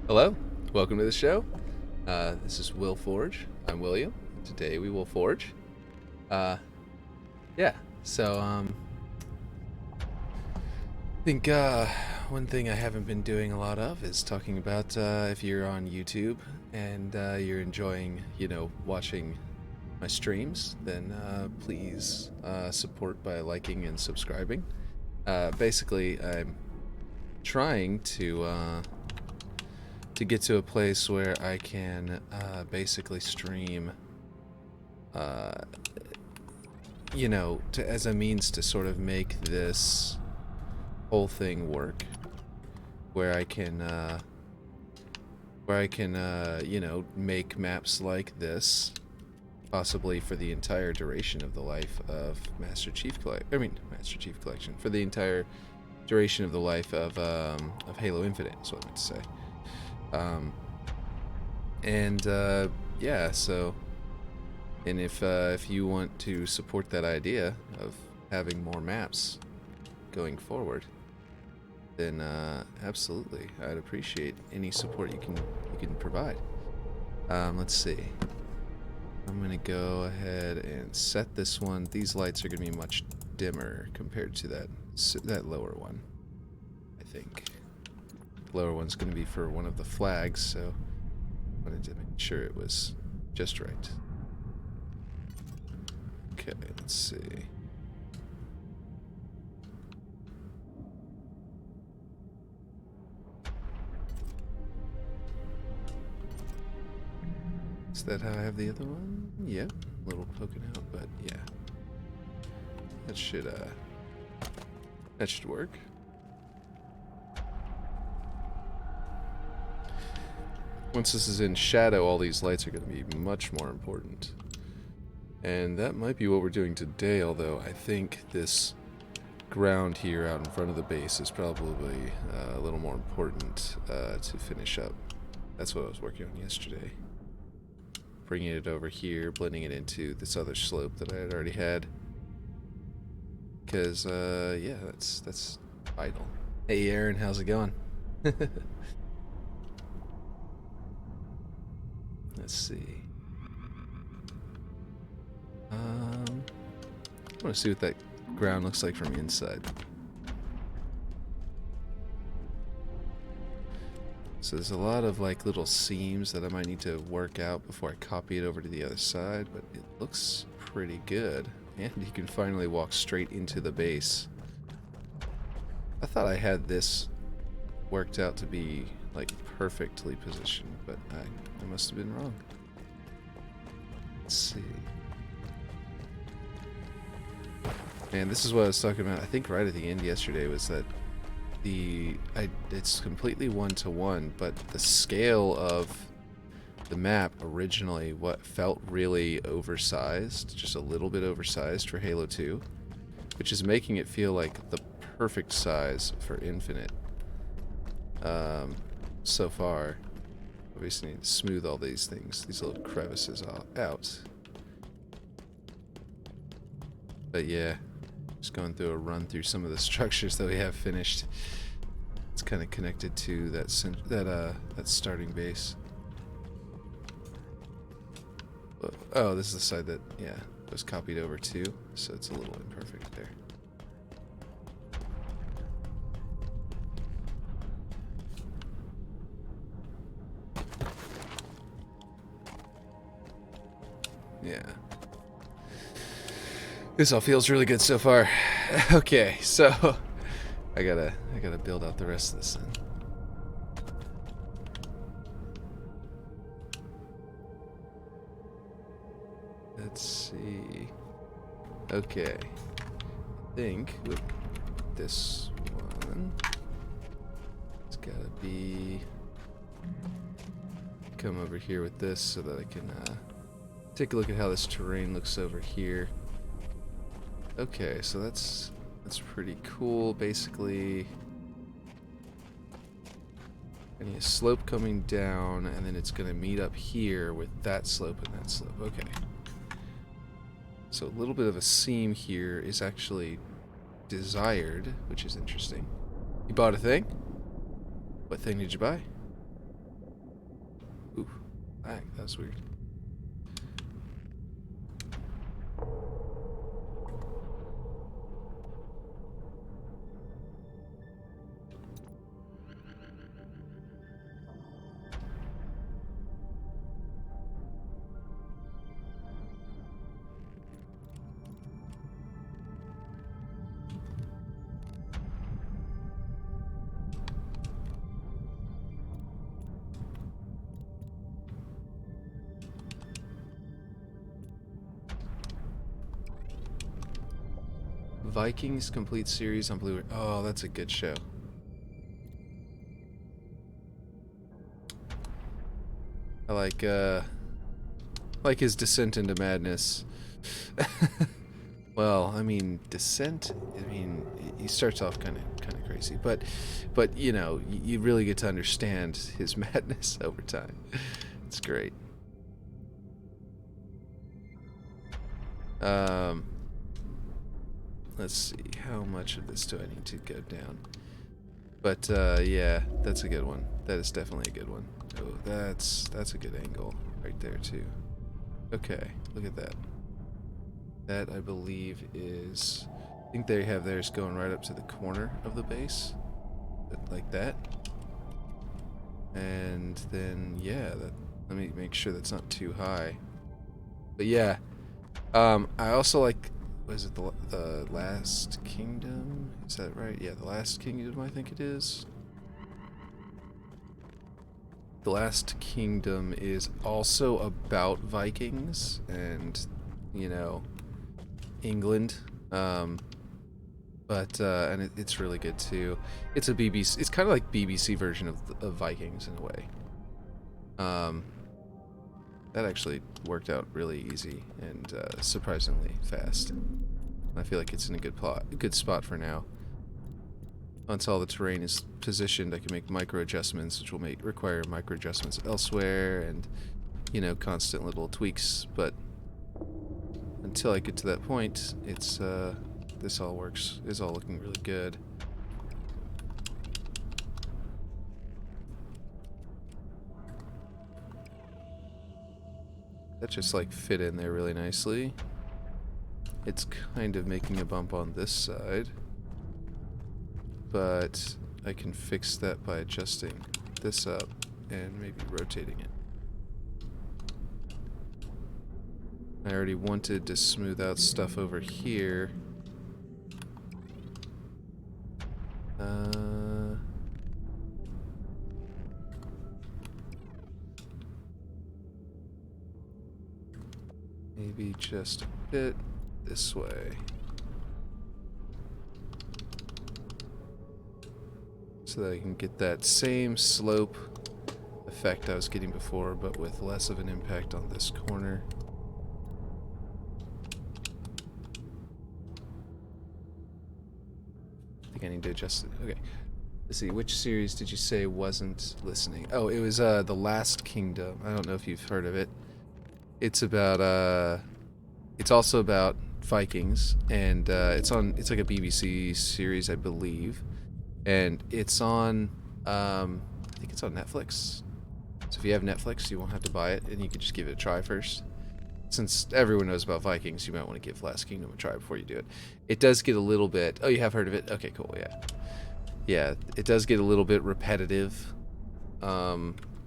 Hello, welcome to the show. This is Will Forge. I'm William. Today we will forge. Uh, yeah. So I think one thing I haven't been doing a lot of is talking about if you're on YouTube and you're enjoying, watching my streams, then please support by liking and subscribing. Basically, I'm trying to get to a place where I can basically stream, as a means to sort of make this whole thing work, where I can, make maps like this, possibly for the entire duration of the life of Master Chief Collection, for the entire duration of the life of Halo Infinite, is what I meant to say. And if you want to support that idea of having more maps going forward, then absolutely, I'd appreciate any support you can provide. Let's see. I'm gonna go ahead and set this one. These lights are gonna be much dimmer compared to that lower one, I think. Lower one's going to be for one of the flags, so I wanted to make sure it was just right. Okay, let's see. Is that how I have the other one? Yep, a little poking out, but yeah. That should work. Once this is in shadow, all these lights are going to be much more important. And that might be what we're doing today, although I think this ground here out in front of the base is probably a little more important to finish up. That's what I was working on yesterday. Bringing it over here, blending it into this other slope that I had already had. Because, yeah, that's vital. Hey Aaron, how's it going? Let's see. I want to see what that ground looks like from inside. So there's a lot of like little seams that I might need to work out before I copy it over to the other side, but it looks pretty good. And you can finally walk straight into the base. I thought I had this worked out to be like perfectly positioned, but I must have been wrong. Let's see. And this is what I was talking about, I think right at the end yesterday, was that it's completely one-to-one, but the scale of the map originally what felt really oversized, just a little bit oversized for Halo 2, which is making it feel like the perfect size for Infinite. So far, obviously need to smooth all these things, these little crevices out. But yeah, just going through a run through some of the structures that we have finished. It's kind of connected to that starting base. Oh, this is the side that, yeah, was copied over too, so it's a little imperfect there. Yeah. This all feels really good so far. Okay, so I gotta build out the rest of this then. Let's see. Okay. I think with this one, it's gotta be come over here with this so that I can take a look at how this terrain looks over here. Okay, so that's pretty cool. Basically, I need a slope coming down, and then it's going to meet up here with that slope and that slope. Okay. So a little bit of a seam here is actually desired, which is interesting. You bought a thing? What thing did you buy? was weird. Vikings complete series on Blu-ray. Oh, that's a good show. I like his descent into madness. Well, I mean, descent. I mean, he starts off kind of crazy, but you know, you really get to understand his madness over time. It's great. Let's see, how much of this do I need to go down? But yeah, that's a good one. That is definitely a good one. Oh, that's a good angle right there too. Okay, look at that. That, I believe, is... I think they have theirs going right up to the corner of the base. Like that. And then, yeah, let me make sure that's not too high. But yeah, I also like... Was it the Last Kingdom? Is that right? Yeah, the Last Kingdom, I think it is. The Last Kingdom is also about Vikings and, you know, England. And it's really good too. It's a BBC. It's kind of like BBC version of Vikings in a way. That actually worked out really easy and surprisingly fast. I feel like it's in a good spot for now. Once all the terrain is positioned, I can make micro adjustments, which will require micro adjustments elsewhere, and you know, constant little tweaks. But until I get to that point, it's this all works. Is all looking really good. That just like fit in there really nicely. It's kind of making a bump on this side, but I can fix that by adjusting this up and maybe rotating it. I already wanted to smooth out stuff over here. Maybe just a bit this way. So that I can get that same slope effect I was getting before, but with less of an impact on this corner. I think I need to adjust it. Okay. Let's see, which series did you say wasn't listening? Oh, it was The Last Kingdom. I don't know if you've heard of it. It's about it's also about Vikings, and it's like a BBC series, I believe, and it's on I think it's on Netflix. So if you have Netflix, you won't have to buy it, and you can just give it a try first. Since everyone knows about Vikings, you might want to give Last Kingdom a try before you do it. It does get a little bit... Oh, you have heard of it? Okay, cool, yeah. Yeah, it does get a little bit repetitive,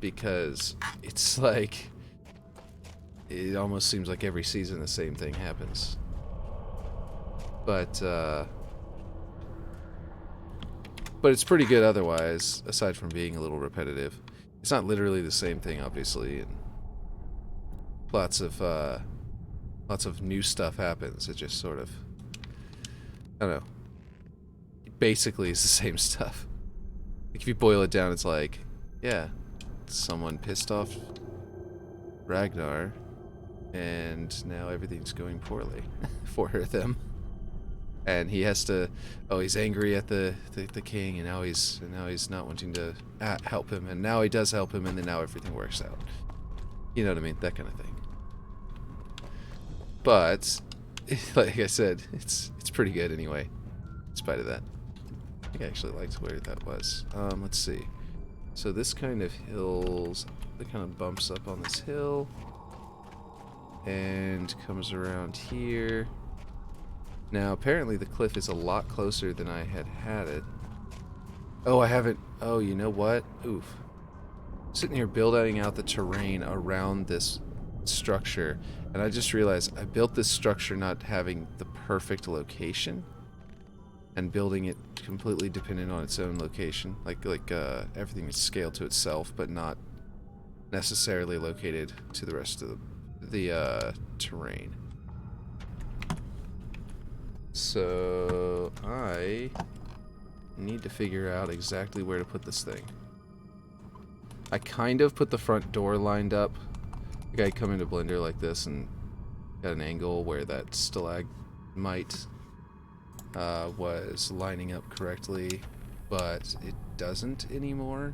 because it's like... It almost seems like every season the same thing happens. But it's pretty good otherwise, aside from being a little repetitive. It's not literally the same thing, obviously, and lots of new stuff happens. It just sort of, I don't know. It basically is the same stuff. Like if you boil it down, it's like, yeah, someone pissed off Ragnar, and now everything's going poorly for them. And he has to, he's angry at the king, and now he's not wanting to help him, and now he does help him, and then now everything works out. You know what I mean? That kind of thing. But like I said, it's pretty good anyway, in spite of that. I think I actually liked where that was. Let's see. So this kind of hills, it kind of bumps up on this hill and comes around here. Now apparently the cliff is a lot closer than I had it. Oh, I haven't. Oh, you know what? Oof. Sitting here building out the terrain around this structure, and I just realized I built this structure not having the perfect location, and building it completely dependent on its own location. Like everything is scaled to itself, but not necessarily located to the rest of the terrain. So I need to figure out exactly where to put this thing. I kind of put the front door lined up. Like I come into Blender like this and got an angle where that stalagmite was lining up correctly, but it doesn't anymore.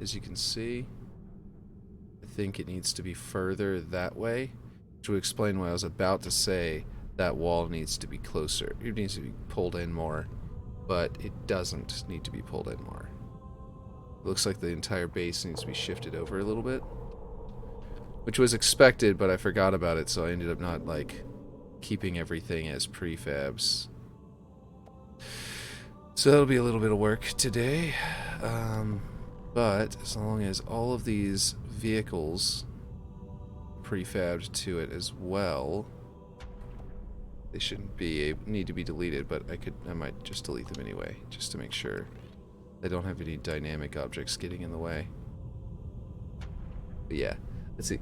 As you can see, I think it needs to be further that way, which would explain why I was about to say that wall needs to be closer. It needs to be pulled in more, but it doesn't need to be pulled in more. It looks like the entire base needs to be shifted over a little bit, which was expected, but I forgot about it, so I ended up not, like, keeping everything as prefabs. So that'll be a little bit of work today, but as long as all of these vehicles prefabbed to it as well, they shouldn't need to be deleted, but I might just delete them anyway, just to make sure they don't have any dynamic objects getting in the way. But yeah, let's see.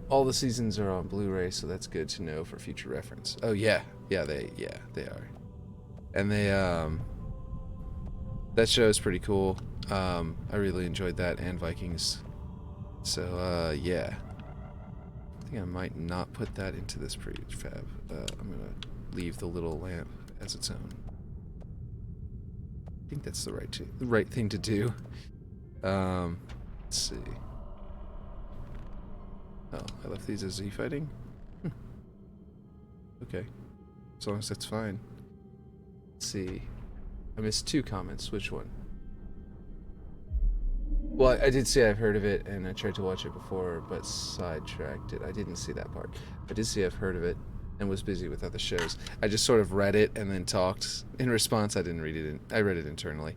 All the seasons are on Blu-ray, so that's good to know for future reference. Oh yeah, they are. And they that show is pretty cool. I really enjoyed that, and Vikings. So yeah. I think I might not put that into this prefab. I'm gonna leave the little lamp as its own. I think that's the right thing to do. Let's see. Oh, I left these as Z fighting? Okay. As long as that's fine. Let's see. I missed 2 comments. Which one? Well, I did say I've heard of it, and I tried to watch it before, but sidetracked it. I didn't see that part. I did say I've heard of it, and was busy with other shows. I just sort of read it and then talked. In response, I didn't read it. I read it internally.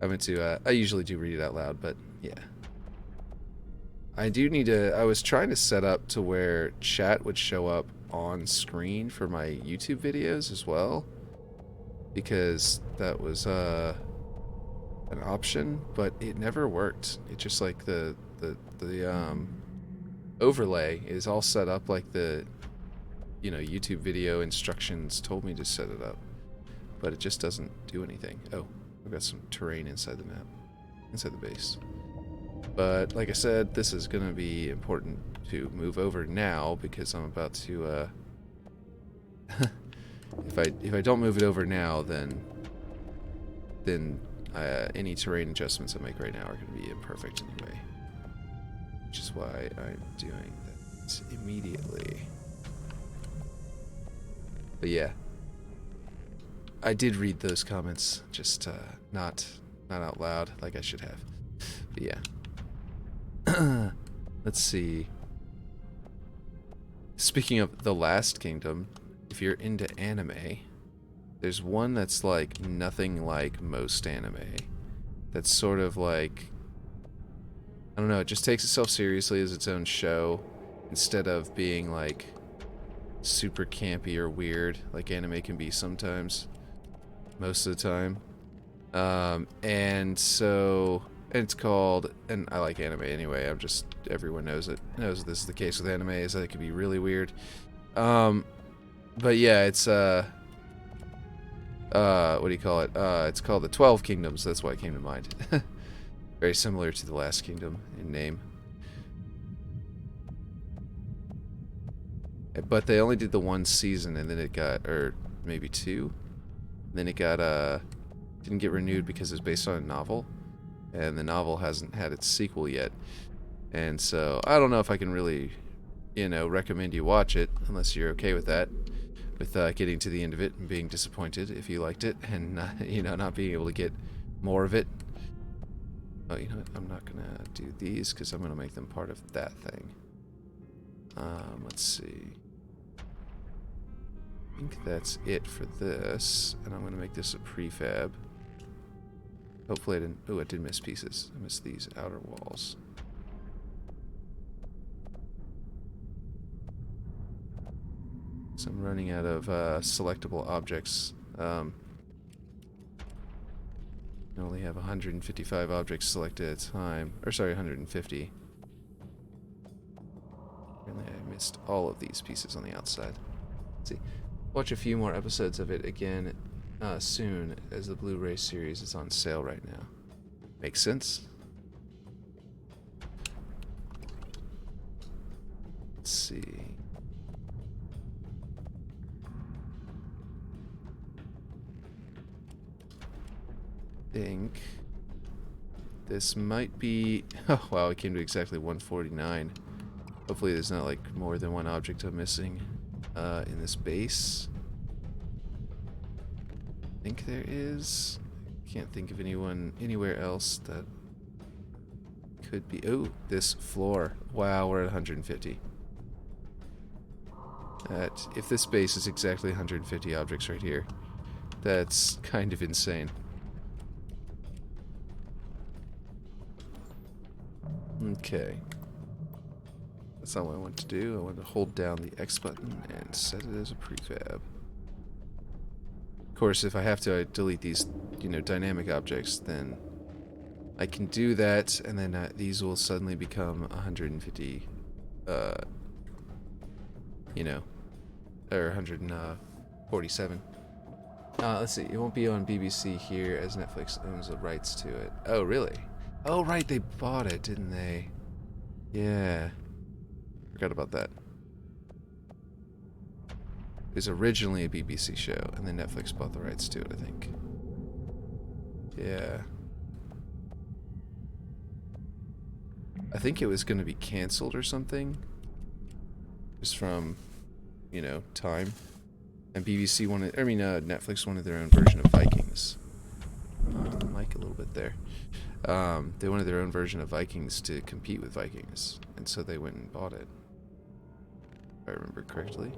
I usually do read it out loud, but yeah. I do need to... I was trying to set up to where chat would show up on screen for my YouTube videos as well, because that was an option, but it never worked. It just, like, the overlay is all set up like the, you know, YouTube video instructions told me to set it up, but it just doesn't do anything. Oh, I've got some terrain inside the map, inside the base. But like I said, this is going to be important to move over now, because I'm about to if I don't move it over now, then any terrain adjustments I make right now are going to be imperfect anyway, which is why I'm doing that immediately. But yeah, I did read those comments, just not out loud like I should have. But yeah. Let's see. Speaking of The Last Kingdom, if you're into anime, there's one that's like nothing like most anime. That's sort of like, I don't know, it just takes itself seriously as its own show, instead of being like super campy or weird like anime can be sometimes, most of the time. And it's called, and I like anime anyway, everyone knows this is the case with anime, is that it can be really weird. But yeah, it's what do you call it? It's called The 12 Kingdoms, that's why it came to mind. Very similar to The Last Kingdom in name. But they only did the 1 season, and then it got, or maybe 2, then it got, didn't get renewed because it's based on a novel, and the novel hasn't had its sequel yet. And so I don't know if I can really, you know, recommend you watch it, unless you're okay with that, with getting to the end of it and being disappointed if you liked it, and you know, not being able to get more of it. Oh, you know what? I'm not gonna do these because I'm gonna make them part of that thing. Let's see. I think that's it for this, and I'm gonna make this a prefab. Hopefully I didn't... Oh, I did miss pieces. I missed these outer walls. So I'm running out of selectable objects. I only have 155 objects selected at a time. Or sorry, 150. Apparently I missed all of these pieces on the outside. Let's see. Watch a few more episodes of it again soon, as the Blu-ray series is on sale right now. Makes sense? Let's see. Think this might be... Oh, wow, it came to exactly 149. Hopefully there's not, like, more than one object I'm missing in this base. I think there is. Can't think of anyone anywhere else that could be... Oh, this floor. Wow, we're at 150. If this base is exactly 150 objects right here, that's kind of insane. Okay. That's not what I want to do. I want to hold down the X button and set it as a prefab. Of course, if I have to delete these, you know, dynamic objects, then I can do that, and then these will suddenly become 150, you know, or 147. Let's see. It won't be on BBC here, as Netflix owns the rights to it. Oh, really? Oh, right, they bought it, didn't they? Yeah. Forgot about that. It was originally a BBC show, and then Netflix bought the rights to it, I think. Yeah. I think it was going to be canceled or something. Just from, you know, time. And BBC wanted, I mean, Netflix wanted their own version of Vikings. Mic a little bit there. They wanted their own version of Vikings to compete with Vikings, and so they went and bought it. If I remember correctly.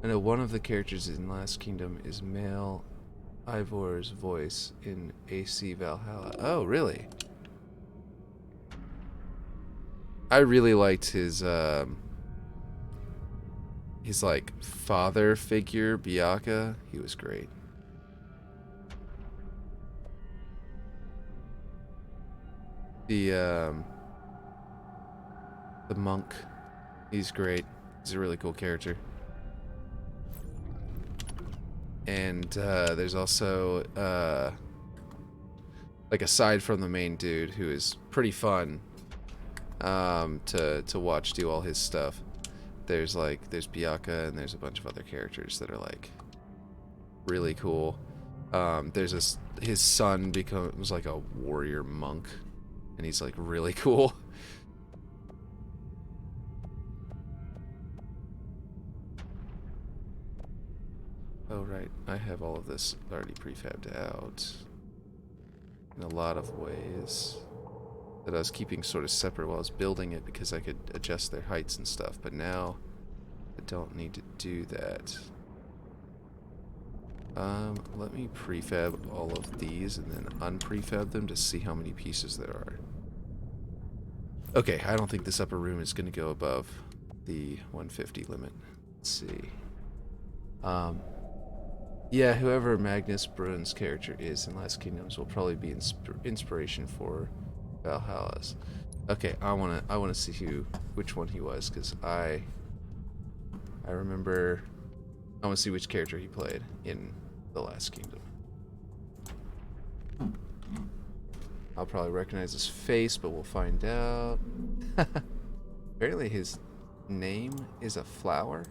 I know one of the characters in Last Kingdom is male Ivor's voice in AC Valhalla. Oh, really? I really liked his like father figure, Biaka. He was great. The monk, he's great. He's a really cool character. And there's also like aside from the main dude, who is pretty fun to watch do all his stuff. There's Biaka, and there's a bunch of other characters that are like really cool. There's his son becomes like a warrior monk, and he's like really cool. Oh right, I have all of this already prefabbed out in a lot of ways that I was keeping sort of separate while I was building it because I could adjust their heights and stuff, but now I don't need to do that. Let me prefab all of these and then unprefab them to see how many pieces there are. Okay, I don't think this upper room is going to go above the 150 limit. Let's see. Yeah, whoever Magnus Bruin's character is in Last Kingdoms will probably be inspiration for Valhalla's. Okay, I wanna see which one he was, because I remember. I want to see which character he played in The Last Kingdom. I'll probably recognize his face, but we'll find out. Apparently his name is a flower.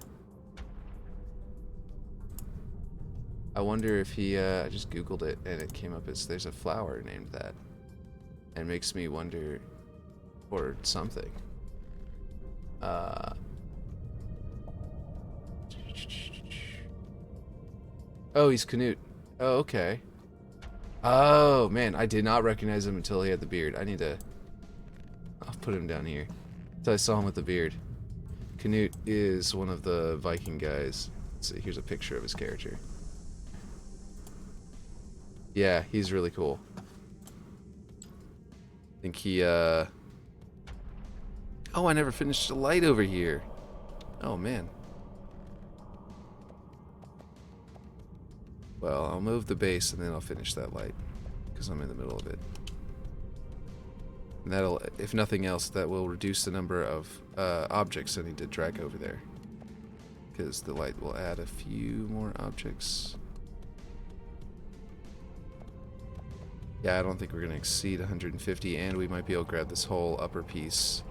I wonder if he, I just googled it and it came up as there's a flower named that. And makes me wonder, or something. Oh, he's Canute. Oh, okay. Oh, man. I did not recognize him until he had the beard. I'll put him down here. Until I saw him with the beard. Canute is one of the Viking guys. Let's see, here's a picture of his character. Yeah, he's really cool. I think he, Oh, I never finished the light over here. Oh, man. Well, I'll move the base and then I'll finish that light. Because I'm in the middle of it. And that'll, if nothing else, that will reduce the number of objects I need to drag over there. Because the light will add a few more objects. Yeah, I don't think we're going to exceed 150, and we might be able to grab this whole upper piece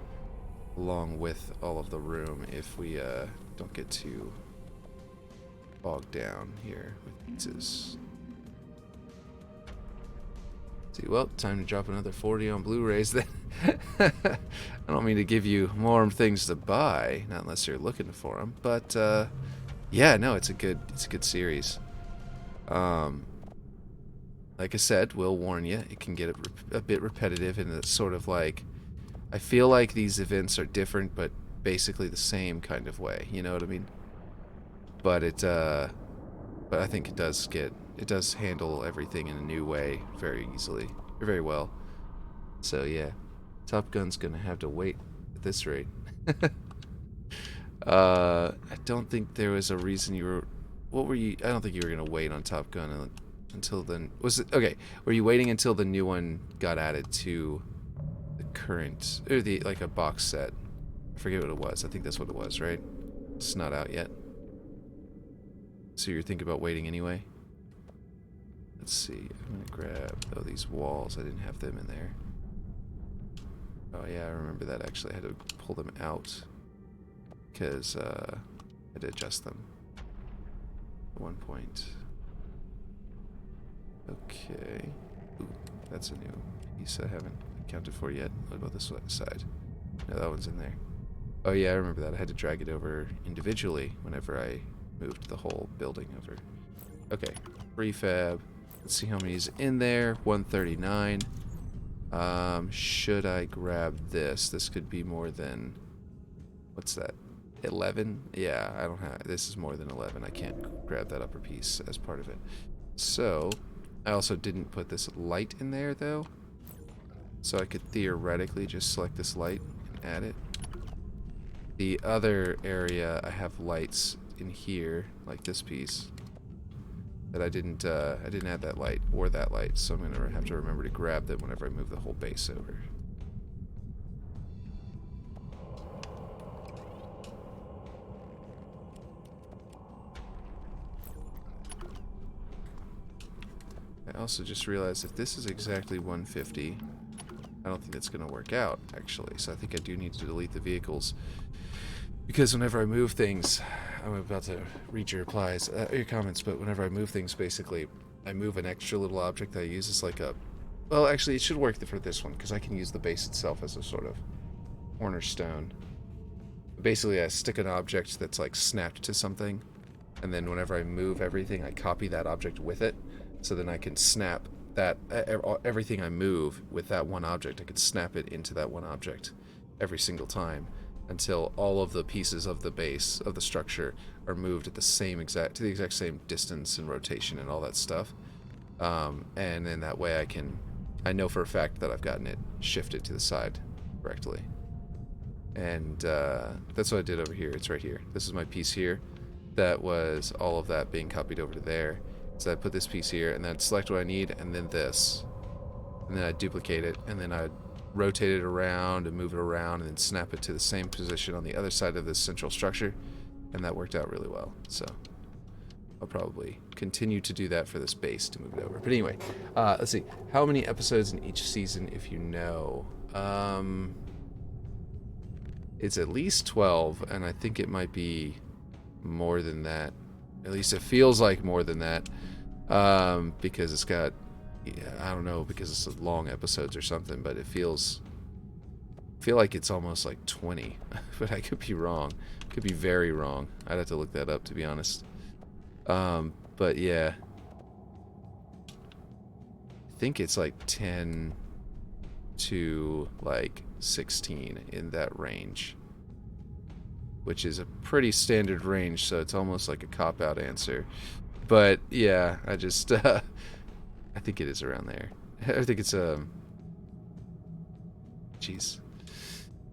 along with all of the room if we don't get too bogged down here with pizzas. See, well, time to drop another 40 on Blu-rays then. I don't mean to give you more things to buy, not unless you're looking for them, but yeah, no, it's a good series. Like I said, we'll warn you, it can get a bit repetitive, and it's sort of like, I feel like these events are different, but basically the same kind of way. You know what I mean? But but I think it does handle everything in a new way very easily, or very well. So yeah, Top Gun's gonna have to wait at this rate. I don't think there was a reason you were. What were you? I don't think you were gonna wait on Top Gun until then. Was it okay? Were you waiting until the new one got added to the current, or the like a box set? I forget what it was. I think that's what it was, right? It's not out yet. So you're thinking about waiting anyway? Let's see. I'm gonna grab these walls. I didn't have them in there. Oh yeah, I remember that actually. I had to pull them out because I had to adjust them at one point. Okay. Ooh, that's a new piece I haven't accounted for yet. What about this side? No, that one's in there. Oh yeah, I remember that. I had to drag it over individually whenever I moved the whole building over. Okay, prefab. Let's see how many's in there. 139. Should I grab this? This could be more than... What's that? 11? Yeah, I don't have... This is more than 11. I can't grab that upper piece as part of it. So, I also didn't put this light in there, though. So I could theoretically just select this light and add it. The other area, I have lights in here, like this piece. That I didn't add that light or that light, so I'm gonna have to remember to grab them whenever I move the whole base over. I also just realized if this is exactly 150, I don't think that's gonna work out actually. So I think I do need to delete the vehicles. Because whenever I move things, I'm about to read your replies, your comments, but whenever I move things, basically, I move an extra little object that I use as like a... Well, actually, it should work for this one, because I can use the base itself as a sort of cornerstone. Basically, I stick an object that's like snapped to something, and then whenever I move everything, I copy that object with it, so then I can snap that... everything I move with that one object, I could snap it into that one object every single time, until all of the pieces of the base of the structure are moved at the exact same distance and rotation and all that stuff. And in that way I know for a fact that I've gotten it shifted to the side correctly. And that's what I did over here. It's right here. This is my piece here. That was all of that being copied over to there. So I put this piece here and then I'd select what I need and then this. And then I'd duplicate it and then I'd rotate it around and move it around and then snap it to the same position on the other side of this central structure, and that worked out really well. So I'll probably continue to do that for this base to move it over. But anyway, let's see. How many episodes in each season, if you know? It's at least 12, and I think it might be more than that. At least it feels like more than that, because it's got... Yeah, I don't know, because it's long episodes or something, but I feel like it's almost like 20, but I could be wrong. Could be very wrong. I'd have to look that up, to be honest. But yeah, I think it's like 10 to like 16 in that range, which is a pretty standard range, so it's almost like a cop-out answer. But yeah, I just I think it is around there. I think it's jeez.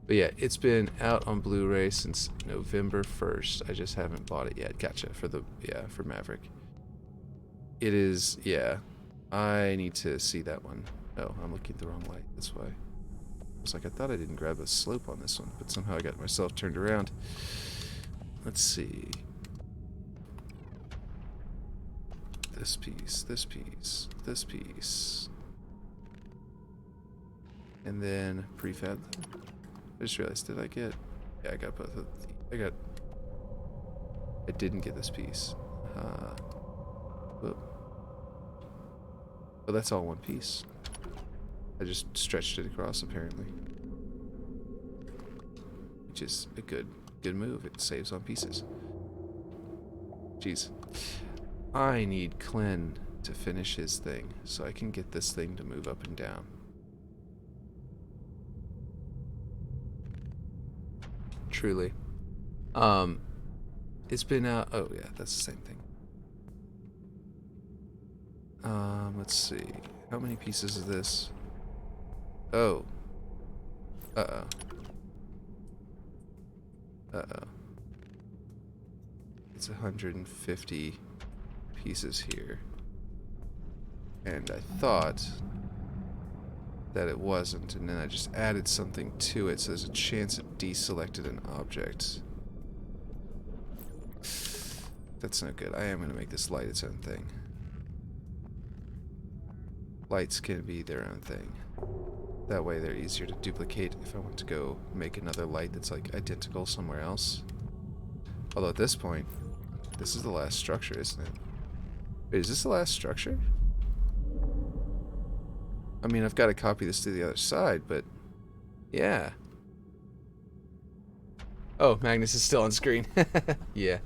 But yeah, it's been out on Blu-ray since November 1st. I just haven't bought it yet. Gotcha. For Maverick. It is, yeah. I need to see that one. Oh, I'm looking at the wrong light. That's why. I was like, I thought I didn't grab a slope on this one, but somehow I got myself turned around. Let's see. This piece, this piece, this piece. And then prefab. I just realized, did I get... Yeah, I got both of the... I didn't get this piece. Whoop. Oh, that's all one piece. I just stretched it across, apparently. Which is a good move. It saves on pieces. Jeez. I need Glenn to finish his thing, so I can get this thing to move up and down. Truly. It's been out... Oh, yeah, that's the same thing. Let's see. How many pieces is this? Oh. Uh-oh. Uh-oh. It's 150 pieces here. And I thought that it wasn't, and then I just added something to it, so there's a chance it deselected an object. That's no good. I am going to make this light its own thing. Lights can be their own thing. That way they're easier to duplicate if I want to go make another light that's like identical somewhere else. Although at this point, this is the last structure, isn't it? Wait, is this the last structure? I mean, I've got to copy this to the other side, but yeah. Oh, Magnus is still on screen. Yeah.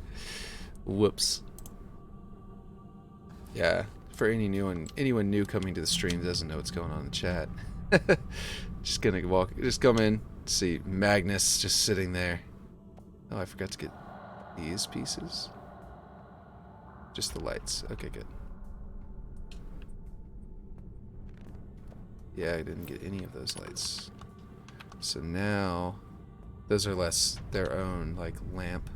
Whoops. Yeah. For anyone new coming to the stream that doesn't know what's going on in the chat. Just come in, see Magnus just sitting there. Oh, I forgot to get these pieces. Just the lights. Okay, good. Yeah, I didn't get any of those lights. So now, those are less their own, like, lamp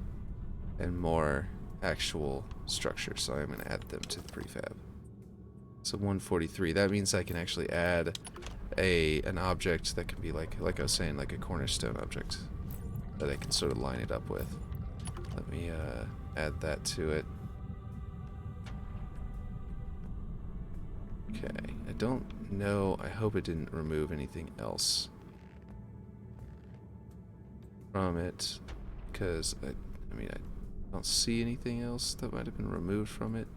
and more actual structure. So I'm going to add them to the prefab. So 143. That means I can actually add an object that can be like I was saying, like a cornerstone object that I can sort of line it up with. Let me add that to it. Okay, I don't know. I hope it didn't remove anything else from it, because I mean, I don't see anything else that might have been removed from it,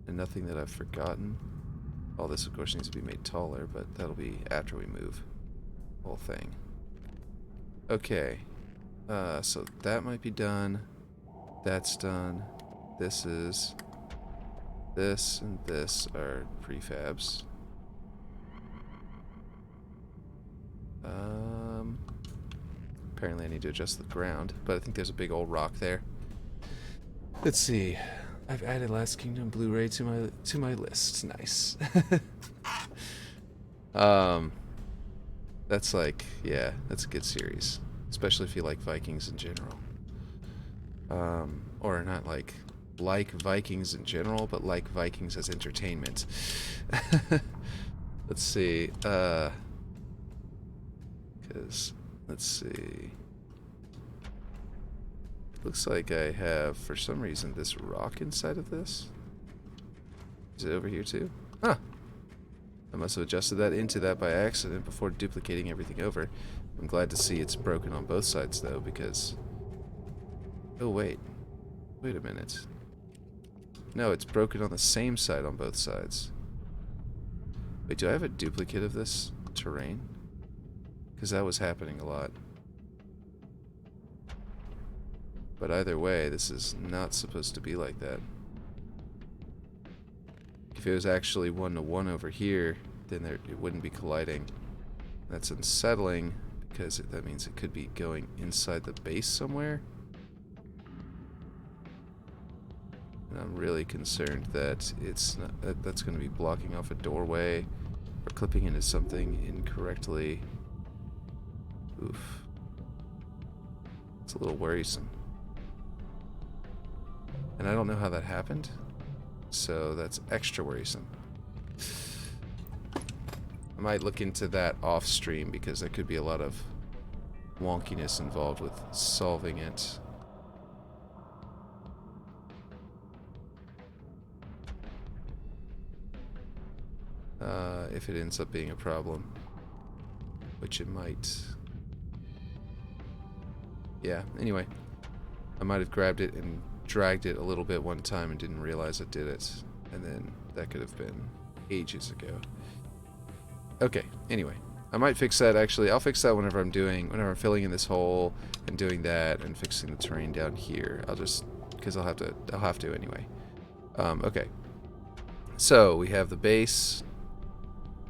and nothing that I've forgotten. All this, of course, needs to be made taller, but that'll be after we move the whole thing. Okay, so that might be done. That's done. This is... This and this are prefabs. Apparently I need to adjust the ground, but I think there's a big old rock there. Let's see. I've added Last Kingdom Blu-ray to my list. Nice. That's like, yeah, that's a good series, especially if you like Vikings in general. Or not like Vikings in general, but like Vikings as entertainment. Let's see, because, let's see. Looks like I have, for some reason, this rock inside of this. Is it over here too? Huh. I must have adjusted that into that by accident before duplicating everything over. I'm glad to see it's broken on both sides, though, because... Oh, wait. Wait a minute. No, it's broken on the same side on both sides. Wait, do I have a duplicate of this terrain? Because that was happening a lot. But either way, this is not supposed to be like that. If it was actually 1-to-1 over here, then it wouldn't be colliding. That's unsettling because that means it could be going inside the base somewhere. And I'm really concerned that it's not, that's going to be blocking off a doorway or clipping into something incorrectly. Oof. It's a little worrisome. And I don't know how that happened, so that's extra worrisome. I might look into that off stream because there could be a lot of wonkiness involved with solving it. If it ends up being a problem, which it might. Yeah, anyway, I might have grabbed it and dragged it a little bit one time and didn't realize I did it, and then that could have been ages ago. Okay, anyway, I might fix that actually. I'll fix that whenever I'm filling in this hole and doing that and fixing the terrain down here. I'll just, because I'll have to anyway. Okay, so we have the base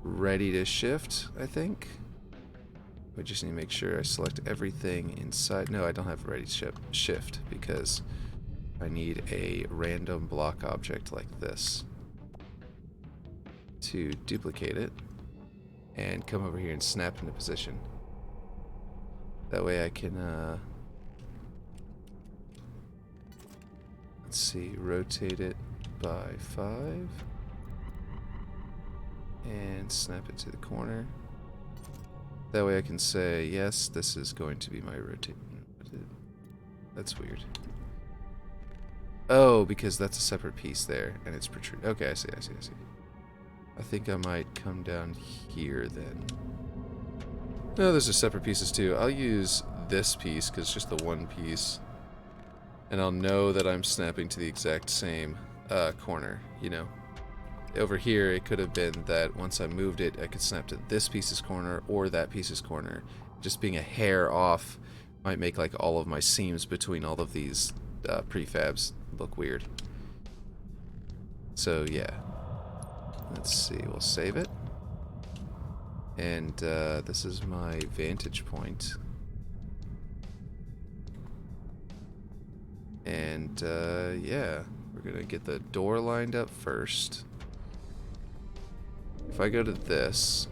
ready to shift, I think. I just need to make sure I select everything inside. No, I don't have ready to shift because I need a random block object like this to duplicate it and come over here and snap into position. That way I can, let's see, rotate it by 5 and snap it to the corner. That way I can say, yes, this is going to be my rotate. That's weird. Oh, because that's a separate piece there, and it's protruding. Okay, I see. I think I might come down here then. No, those are separate pieces too. I'll use this piece, because it's just the one piece. And I'll know that I'm snapping to the exact same corner, you know. Over here, it could have been that once I moved it, I could snap to this piece's corner or that piece's corner. Just being a hair off might make like all of my seams between all of these prefabs look weird. So yeah, let's see, we'll save it. And this is my vantage point. And yeah, we're gonna get the door lined up first. If I go to this,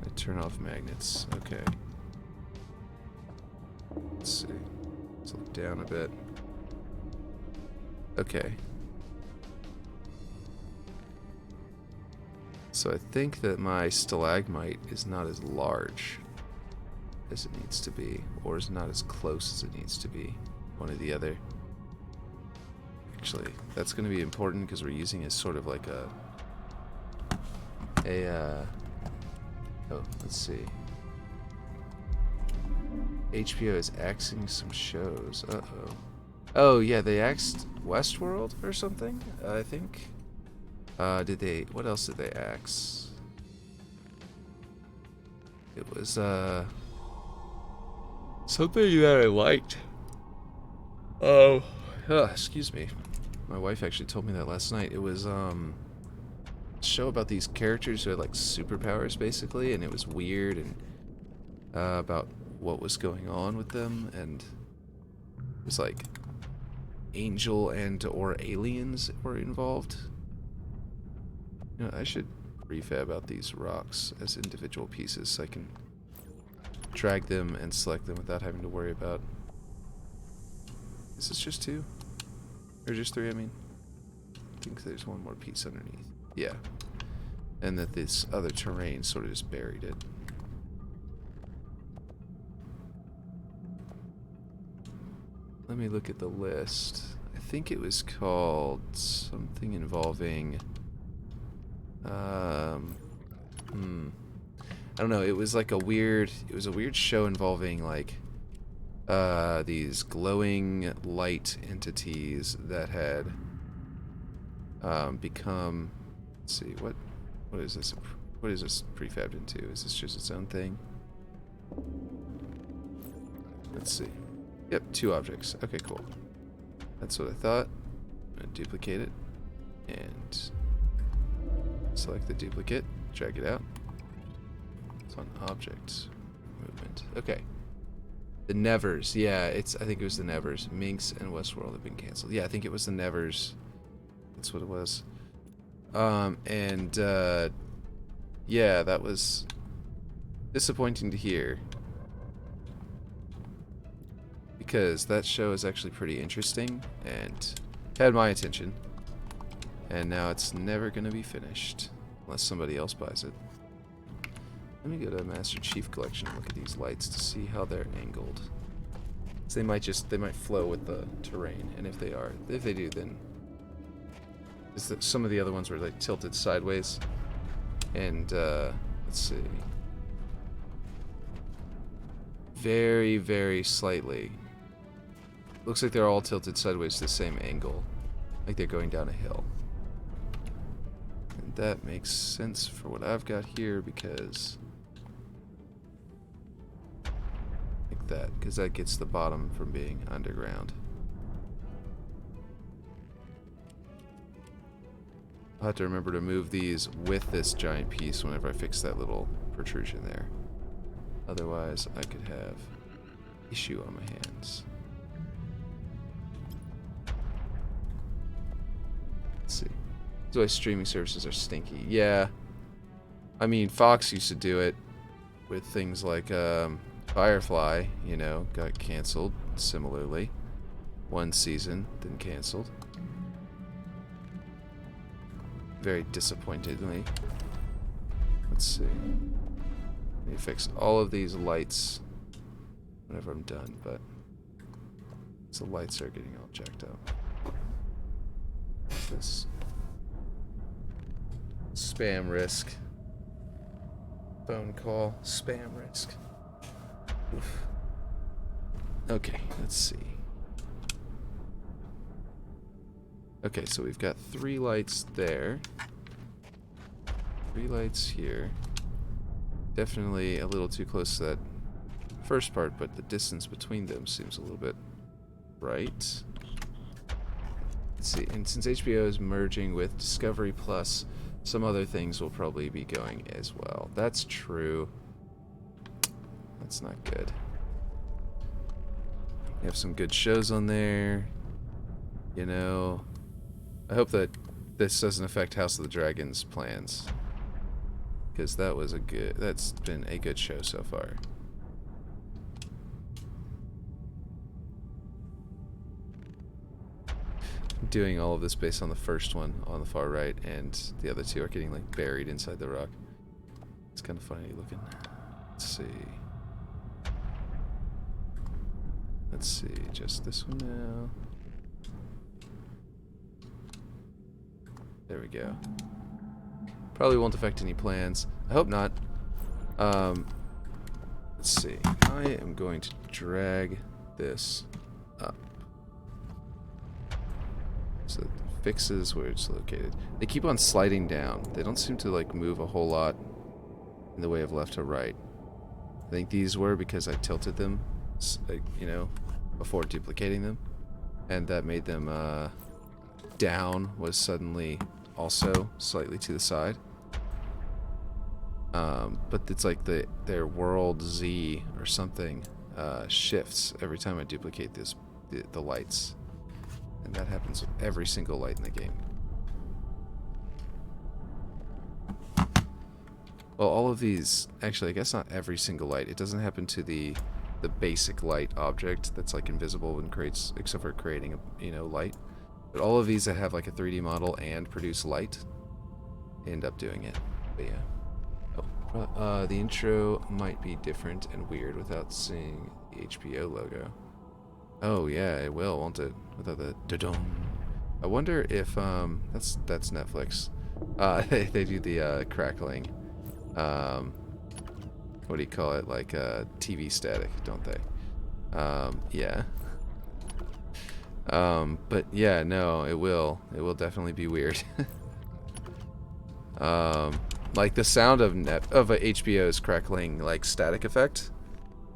I turn off magnets. Okay. Let's see. Let's look down a bit. Okay. So I think that my stalagmite is not as large as it needs to be, or is not as close as it needs to be. One or the other. Actually, that's going to be important because we're using it as sort of like oh, let's see. HBO is axing some shows. Uh-oh. Oh, yeah, they axed Westworld or something, I think. What else did they axe? It was, something that I liked. Oh, excuse me. My wife actually told me that last night. It was, a show about these characters who had, like, superpowers, basically, and it was weird, and, about what was going on with them, and it was, like, angel and or aliens were involved. You know, I should refab out these rocks as individual pieces so I can drag them and select them without having to worry about... Is this just 2? Or just 3, I mean? I think there's one more piece underneath. Yeah. And that this other terrain sort of just buried it. Let me look at the list. I think it was called something involving... I don't know, it was like a weird show involving like these glowing light entities that had become, let's see, what is this prefabbed into? Is this just its own thing? Let's see. Yep, 2 objects. Okay, cool. That's what I thought. I'm gonna duplicate it and Select the duplicate, drag it out. It's on object movement. Okay. The Nevers, yeah, I think it was the Nevers. Minx and Westworld have been canceled. Yeah, I think it was the Nevers. That's what it was. Yeah, that was disappointing to hear. Because that show is actually pretty interesting and had my attention. And now it's never going to be finished unless somebody else buys it. Let me go to Master Chief Collection and look at these lights to see how they're angled. So they might flow with the terrain, and if they do, then some of the other ones were like tilted sideways. And let's see, very, very slightly. Looks like they're all tilted sideways to the same angle, like they're going down a hill. And that makes sense for what I've got here because that, because that gets the bottom from being underground. I'll have to remember to move these with this giant piece whenever I fix that little protrusion there. Otherwise, I could have issue on my hands. Let's see. That's why streaming services are stinky. Yeah. I mean, Fox used to do it with things like Firefly, you know, got canceled similarly. One season, then canceled. Very disappointingly. Let's see. Let me fix all of these lights whenever I'm done, but the lights are getting all jacked up. This spam risk. Phone call, spam risk. Oof. Okay, let's see. Okay, so we've got 3 lights there. 3 lights here. Definitely a little too close to that first part, but the distance between them seems a little bit right. Let's see, and since HBO is merging with Discovery Plus, some other things will probably be going as well. That's true. That's not good. We have some good shows on there. You know, I hope that this doesn't affect House of the Dragon's plans, because that's been a good show so far. I'm doing all of this based on the first one on the far right, and the other 2 are getting like buried inside the rock. It's kind of funny looking. Let's see. Let's see, just this one now. There we go. Probably won't affect any plans. I hope not. Let's see. I am going to drag this up. So it fixes where it's located. They keep on sliding down. They don't seem to like move a whole lot in the way of left to right. I think these were because I tilted them, you know, before duplicating them, and that made them down was suddenly also slightly to the side. But it's like their world Z or something shifts every time I duplicate the lights, and that happens with every single light in the game. Well, all of these, actually, I guess not every single light. It doesn't happen to the basic light object that's like invisible and creates, except for creating a, you know, light. But all of these that have like a 3D model and produce light end up doing it. But yeah. Oh, the intro might be different and weird without seeing the HBO logo. Oh yeah, it will, won't it? Without the da-dum. I wonder if that's Netflix. They do the crackling. What do you call it? Like TV static, don't they? Yeah. But yeah, no, it will. It will definitely be weird. Like the sound of HBO's crackling like static effect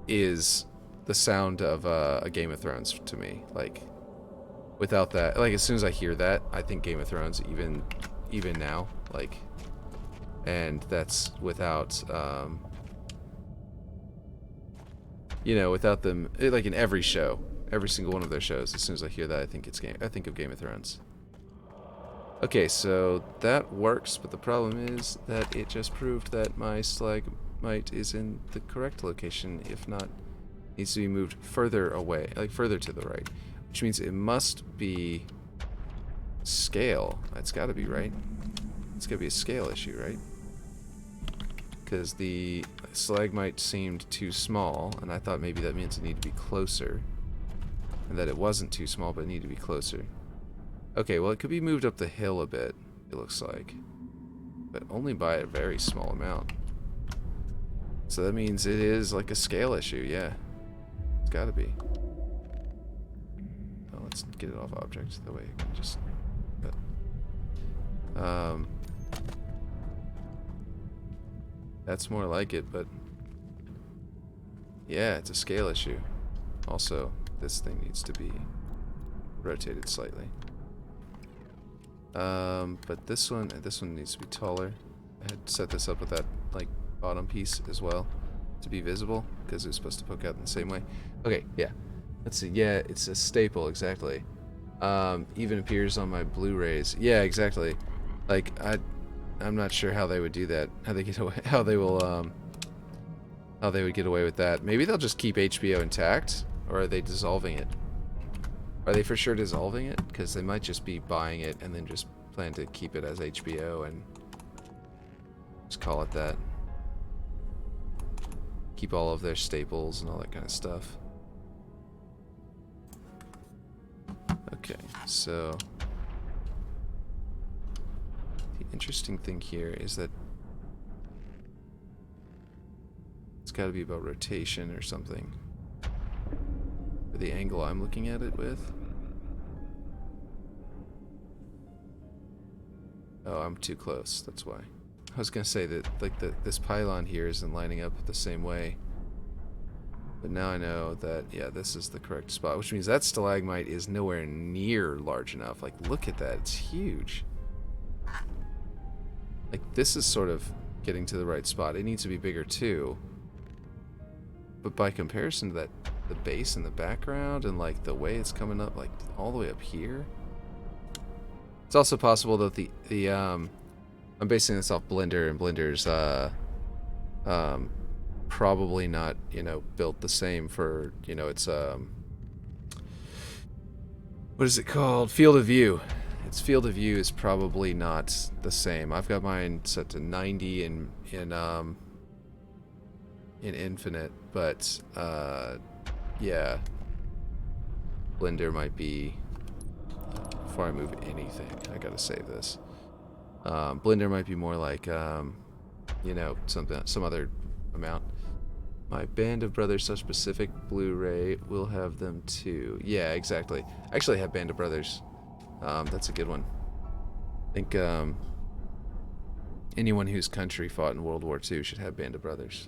is the sound of a Game of Thrones to me. Like without that, like as soon as I hear that, I think Game of Thrones even now. Like And that's without, you know, without them, like in every show, every single one of their shows. As soon as I hear that, I think I think of Game of Thrones. Okay, so that works, but the problem is that it just proved that my stalagmite is in the correct location. If not, it needs to be moved further away, like further to the right, which means it must be scale. It's got to be, right? It's got to be a scale issue, right? Because the stalagmite seemed too small, and I thought maybe that means it needed to be closer, and that it wasn't too small, but it needed to be closer. Okay, well, it could be moved up the hill a bit, it looks like, but only by a very small amount. So that means it is like a scale issue, yeah. It's gotta be. Oh, let's get it off object, that way I can just... that's more like it, but... yeah, it's a scale issue. Also, this thing needs to be rotated slightly. But this one needs to be taller. I had set this up with that, like, bottom piece as well to be visible, because it was supposed to poke out in the same way. Okay, yeah. Let's see. Yeah, it's a staple, exactly. Even appears on my Blu-rays. Yeah, exactly. Like, I'm not sure how they would do that. How they get away, how they would get away with that. Maybe they'll just keep HBO intact, or are they dissolving it? Are they for sure dissolving it? Because they might just be buying it and then just plan to keep it as HBO and just call it that. Keep all of their staples and all that kind of stuff. Okay, so the interesting thing here is that it's got to be about rotation or something. For the angle I'm looking at it with. Oh, I'm too close, that's why. I was gonna say that, like, this pylon here isn't lining up the same way. But now I know that, yeah, this is the correct spot, which means that stalagmite is nowhere near large enough. Like, look at that, it's huge. Like, this is sort of getting to the right spot. It needs to be bigger too. But by comparison to that, the base in the background and, like, the way it's coming up, like, all the way up here. It's also possible that I'm basing this off Blender, and Blender's, probably not, you know, built the same for, you know, it's, what is it called? Field of view. Its field of view is probably not the same. I've got mine set to 90 in infinite, but, yeah. Blender might be, before I move anything, I gotta save this. Blender might be more like, you know, some other amount. My Band of Brothers Such Specific Blu-ray will have them too. Yeah, exactly. I actually have Band of Brothers. That's a good one. I think anyone whose country fought in World War II should have Band of Brothers.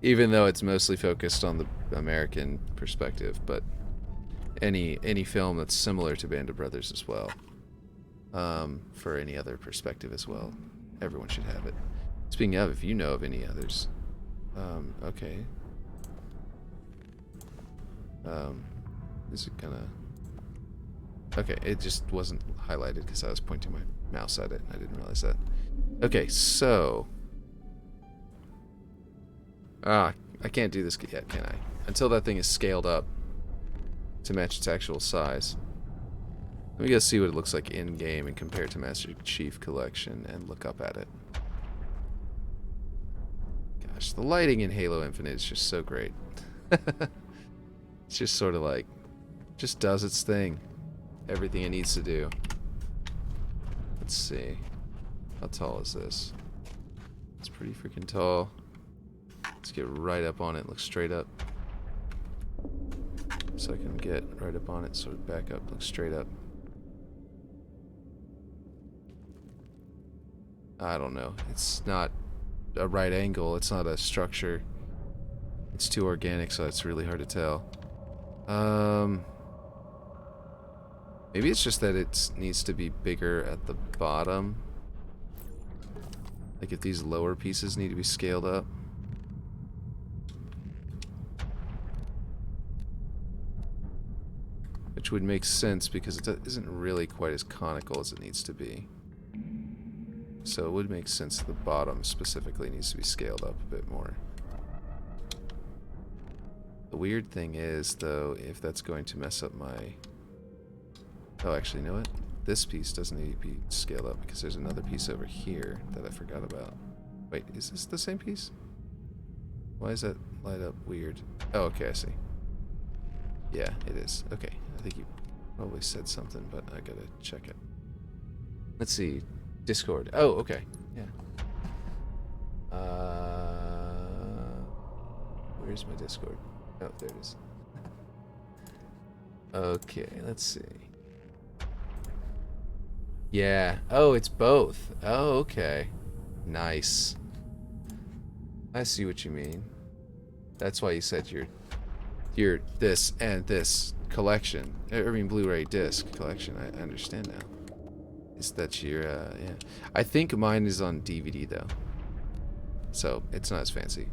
Even though it's mostly focused on the American perspective, but any film that's similar to Band of Brothers as well. For any other perspective as well. Everyone should have it. Speaking of, if you know of any others. Okay. Is it gonna... okay, it just wasn't highlighted because I was pointing my mouse at it. I didn't realize that. Okay, so... I can't do this yet, can I? Until that thing is scaled up to match its actual size. Let me go see what it looks like in-game and compare it to Master Chief Collection and look up at it. Gosh, the lighting in Halo Infinite is just so great. It's just sort of like, just does its thing. Everything it needs to do. Let's see. How tall is this? It's pretty freaking tall. Let's get right up on it, look straight up. So I can get right up on it, sort of back up, look straight up. I don't know. It's not a right angle. It's not a structure. It's too organic, so it's really hard to tell. Maybe it's just that it needs to be bigger at the bottom. Like if these lower pieces need to be scaled up. Which would make sense because it isn't really quite as conical as it needs to be. So it would make sense the bottom specifically needs to be scaled up a bit more. The weird thing is, though, if that's going to mess up my... Oh, actually, you know what? This piece doesn't need to be scaled up because there's another piece over here that I forgot about. Wait, is this the same piece? Why does that light up weird? Oh, okay, I see. Yeah, it is. Okay, I think you probably said something, but I gotta check it. Let's see. Discord. Oh, okay. Yeah. Where's my Discord? Oh, there it is. Okay, let's see. Yeah. Oh, it's both. Oh, okay. Nice. I see what you mean. That's why you said your this and this collection. I mean, Blu-ray disc collection. I understand now. Is that your yeah? I think mine is on DVD though, so it's not as fancy.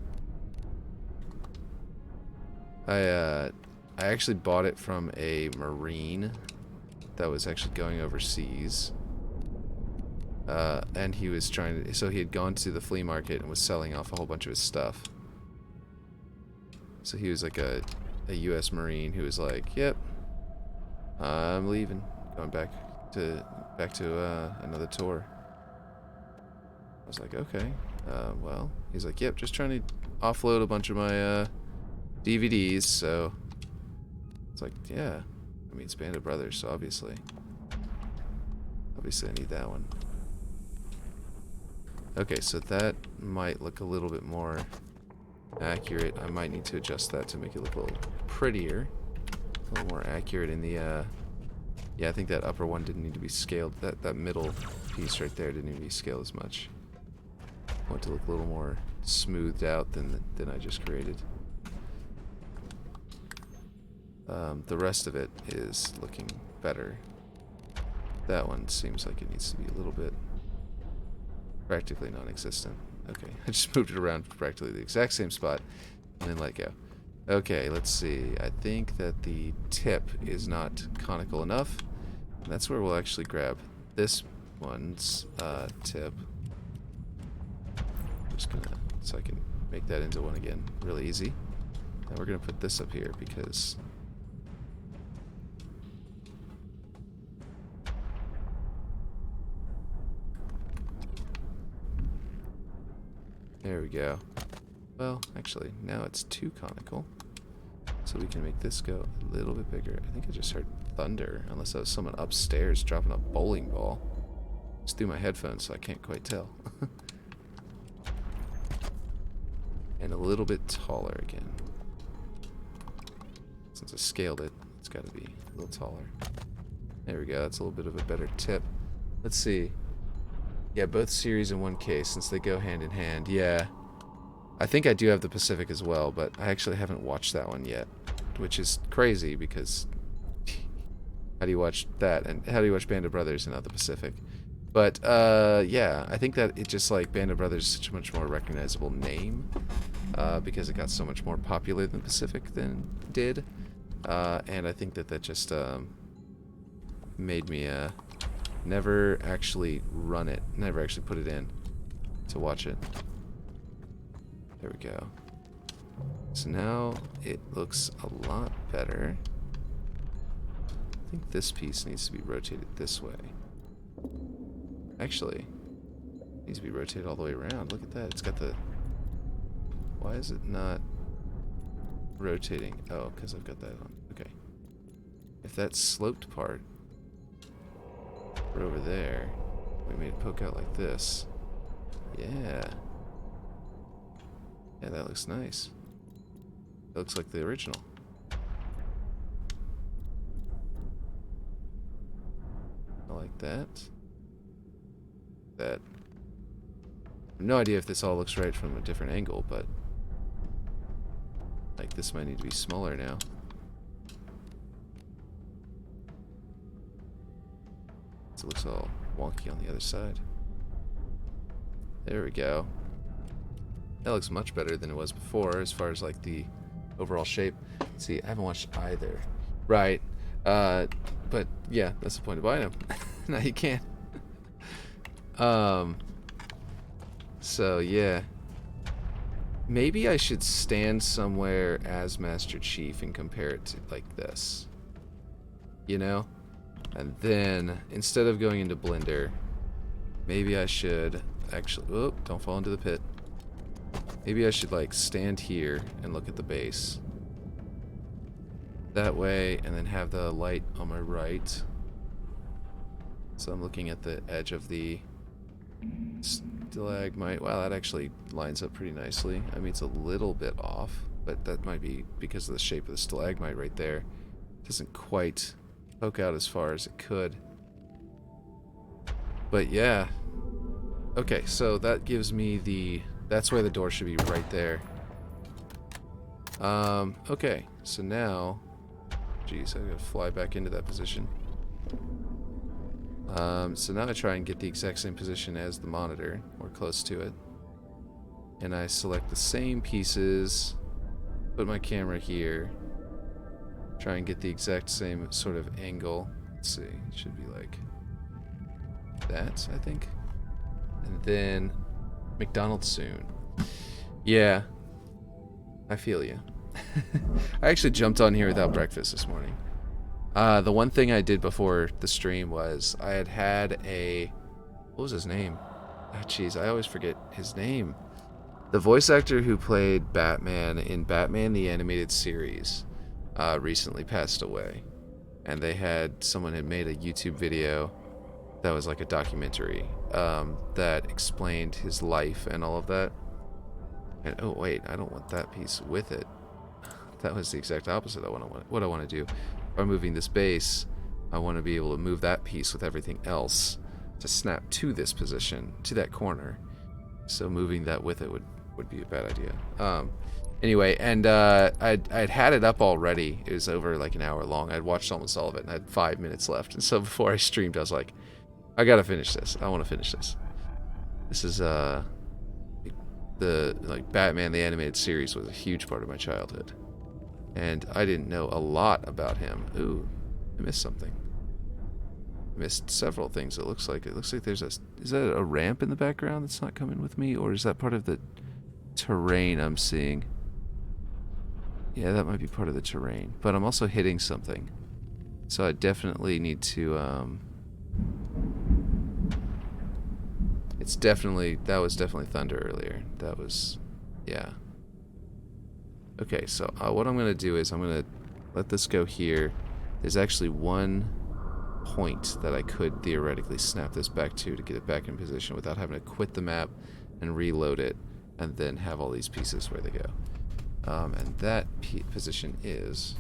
I actually bought it from a Marine that was actually going overseas. And he was trying to, so he had gone to the flea market and was selling off a whole bunch of his stuff. So he was like a U.S. Marine who was like, "Yep, I'm leaving, going back to another tour." I was like, "Okay, well," he's like, "Yep, just trying to offload a bunch of my DVDs." So it's like, yeah, I mean, it's Band of Brothers, so obviously I need that one. Okay, so that might look a little bit more accurate. I might need to adjust that to make it look a little prettier, a little more accurate in the yeah, I think that upper one didn't need to be scaled. That middle piece right there didn't need to be scaled as much. I want it to look a little more smoothed out than I just created. The rest of it is looking better. That one seems like it needs to be a little bit practically non-existent. Okay, I just moved it around practically the exact same spot and then let go. Okay, let's see. I think that the tip is not conical enough. And that's where we'll actually grab this one's tip. I'm just gonna, so I can make that into one again really easy. And we're gonna put this up here because there we go. Well, actually, now it's too conical. So we can make this go a little bit bigger. I think I just heard thunder, unless that was someone upstairs dropping a bowling ball. It's through my headphones, so I can't quite tell. And a little bit taller again. Since I scaled it, it's got to be a little taller. There we go, that's a little bit of a better tip. Let's see. Yeah, both series in one case, since they go hand in hand. Yeah. I think I do have the Pacific as well, but I actually haven't watched that one yet, which is crazy because how do you watch that and how do you watch Band of Brothers and not the Pacific? But yeah, I think that it just like Band of Brothers is such a much more recognizable name because it got so much more popular than Pacific than did, and I think that just made me never actually run it, never actually put it in to watch it. There we go. So now it looks a lot better. I think this piece needs to be rotated this way. Actually, it needs to be rotated all the way around. Look at that. It's got the... Why is it not rotating? Oh, because I've got that on. Okay. If that sloped part were over there, we made it poke out like this. Yeah. Yeah, that looks nice. That looks like the original. I like that. That. I have no idea if this all looks right from a different angle, but like this might need to be smaller now. So it looks all wonky on the other side. There we go. That looks much better than it was before as far as like the overall shape. Let's see, I haven't watched either. Right. But yeah, that's the point of buying them. Now you can't. So yeah. Maybe I should stand somewhere as Master Chief and compare it to like this. You know? And then, instead of going into Blender, maybe I should actually... Oh, don't fall into the pit. Maybe I should, like, stand here and look at the base. That way, and then have the light on my right. So I'm looking at the edge of the stalagmite. Wow, that actually lines up pretty nicely. I mean, it's a little bit off, but that might be because of the shape of the stalagmite right there. It doesn't quite poke out as far as it could. But yeah. Okay, so that gives me the... That's where the door should be, right there. Okay, so now... Jeez, I gotta fly back into that position. So now I try and get the exact same position as the monitor, or close to it. And I select the same pieces, put my camera here, try and get the exact same sort of angle. Let's see, it should be like that, I think. And then McDonald's soon. Yeah, I feel you. I actually jumped on here without breakfast this morning. The one thing I did before the stream was I had a... What was his name? Ah, jeez, I always forget his name. The voice actor who played Batman in Batman the Animated Series recently passed away. And they had... Someone had made a YouTube video that was like a documentary that explained his life and all of that. And oh wait, I don't want that piece with it. That was the exact opposite of what I want to do. By moving this base, I want to be able to move that piece with everything else to snap to this position, to that corner. So moving that with it would be a bad idea. Anyway, and I'd had it up already. It was over like an hour long. I'd watched almost all of it, and I had 5 minutes left. And so before I streamed, I was like, I gotta finish this. I want to finish this. This is the like Batman the Animated Series was a huge part of my childhood. And I didn't know a lot about him. Ooh, I missed something. I missed several things, it looks like. It looks like there's a... Is that a ramp in the background that's not coming with me? Or is that part of the terrain I'm seeing? Yeah, that might be part of the terrain. But I'm also hitting something. So I definitely need to... It's definitely... That was definitely thunder earlier. That was... Yeah. Okay, so what I'm going to do is I'm going to let this go here. There's actually one point that I could theoretically snap this back to get it back in position without having to quit the map and reload it and then have all these pieces where they go. And that position is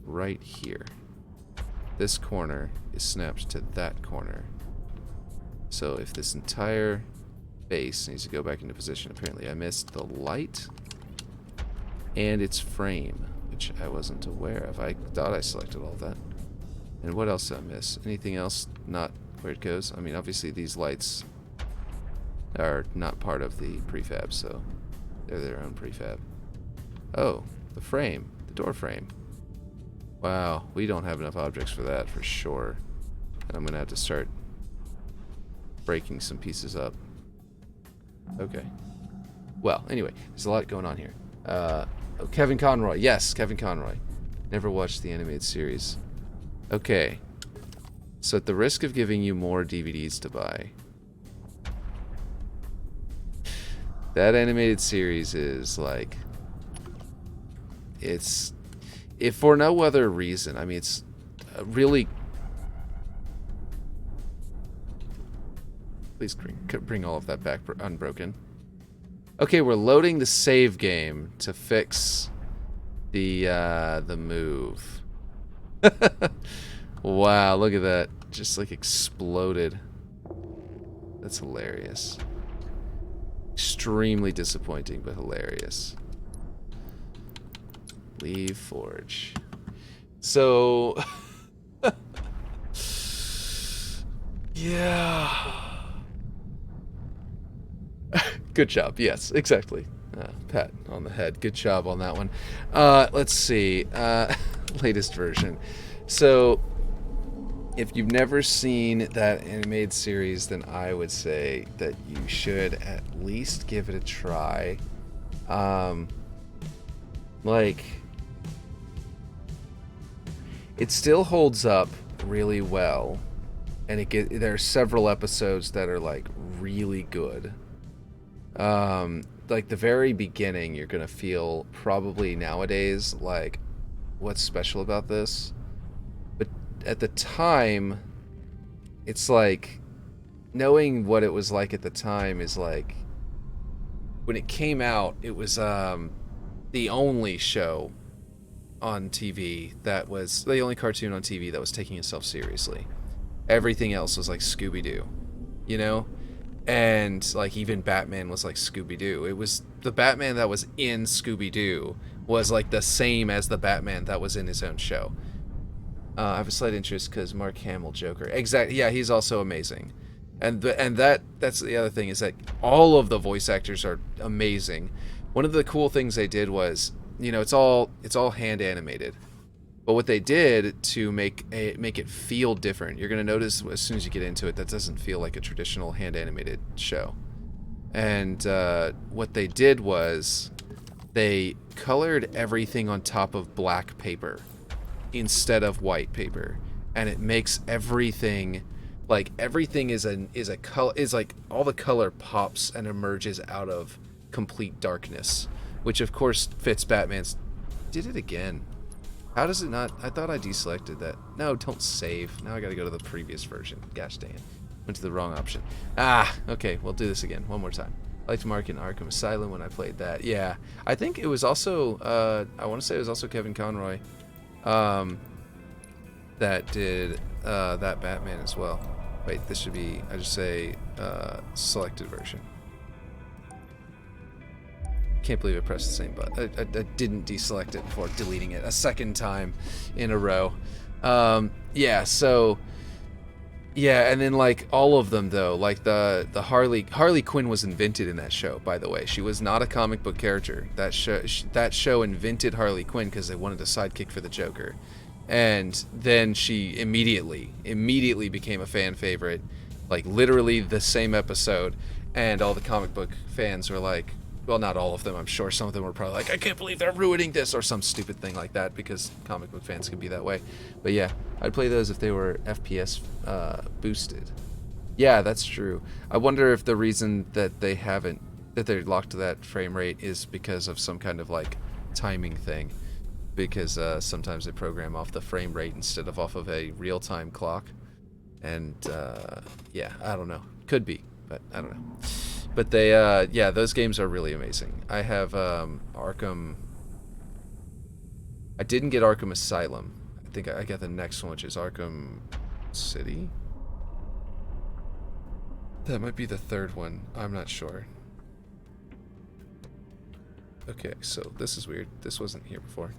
right here. This corner is snapped to that corner. So if this entire base needs to go back into position. Apparently I missed the light and its frame, which I wasn't aware of. I thought I selected all that. And what else did I miss? Anything else not where it goes? I mean, obviously these lights are not part of the prefab, so they're their own prefab. Oh, the frame, the door frame. Wow, we don't have enough objects for that for sure. And I'm gonna have to start breaking some pieces up. Okay. Well, anyway, there's a lot going on here. Oh, Kevin Conroy. Yes, Kevin Conroy. Never watched the animated series. Okay. So at the risk of giving you more DVDs to buy, that animated series is like... It's... If for no other reason, I mean, it's really... Please bring all of that back unbroken. Okay, we're loading the save game to fix the move. Wow, look at that. Just like exploded. That's hilarious. Extremely disappointing, but hilarious. Leave Forge. So... Yeah. Good job. Yes, exactly. Pat on the head. Good job on that one. Let's see. Latest version. So, if you've never seen that animated series, then I would say that you should at least give it a try. Like, it still holds up really well, and there are several episodes that are like really good. Like the very beginning, you're gonna feel probably nowadays like, what's special about this? But at the time, it's like knowing what it was like at the time is like when it came out, it was the only show on TV that was the only cartoon on TV that was taking itself seriously. Everything else was like Scooby-Doo, you know? And like even Batman was like Scooby-Doo. It was the Batman that was in Scooby-Doo was like the same as the Batman that was in his own show. I have a slight interest because Mark Hamill Joker. Exactly. Yeah, he's also amazing. And that's the other thing is that all of the voice actors are amazing. One of the cool things they did was, it's all hand animated. But what they did to make it feel different, you're gonna notice as soon as you get into it, that doesn't feel like a traditional hand animated show. And what they did was they colored everything on top of black paper instead of white paper, and it makes everything like everything is a color, is like all the color pops and emerges out of complete darkness, which of course fits Batman's. Did it again. How does it not? I thought I deselected that. No, don't save. Now I gotta go to the previous version. Gosh dang it. Went to the wrong option. Okay, we'll do this again. One more time. I liked Mark in Arkham Asylum when I played that. Yeah. I think it was also, I want to say it was also Kevin Conroy that did that Batman as well. Wait, this should be, I just say, selected version. Can't believe I pressed the same button. I didn't deselect it before deleting it a second time in a row. Yeah, so yeah, and then like all of them though, like the Harley Quinn was invented in that show, by the way. She was not a comic book character. That show invented Harley Quinn because they wanted a sidekick for the Joker. And then she immediately became a fan favorite, like literally the same episode, and all the comic book fans were like, well, not all of them, I'm sure. Some of them were probably like, I can't believe they're ruining this, or some stupid thing like that, because comic book fans can be that way. But yeah, I'd play those if they were FPS boosted. Yeah, that's true. I wonder if the reason that they're locked to that frame rate is because of some kind of like timing thing. Because sometimes they program off the frame rate instead of off of a real-time clock. And yeah, I don't know. Could be, but I don't know. But they, yeah, those games are really amazing. I have Arkham. I didn't get Arkham Asylum. I think I got the next one, which is Arkham City. That might be the third one. I'm not sure. Okay, so this is weird. This wasn't here before.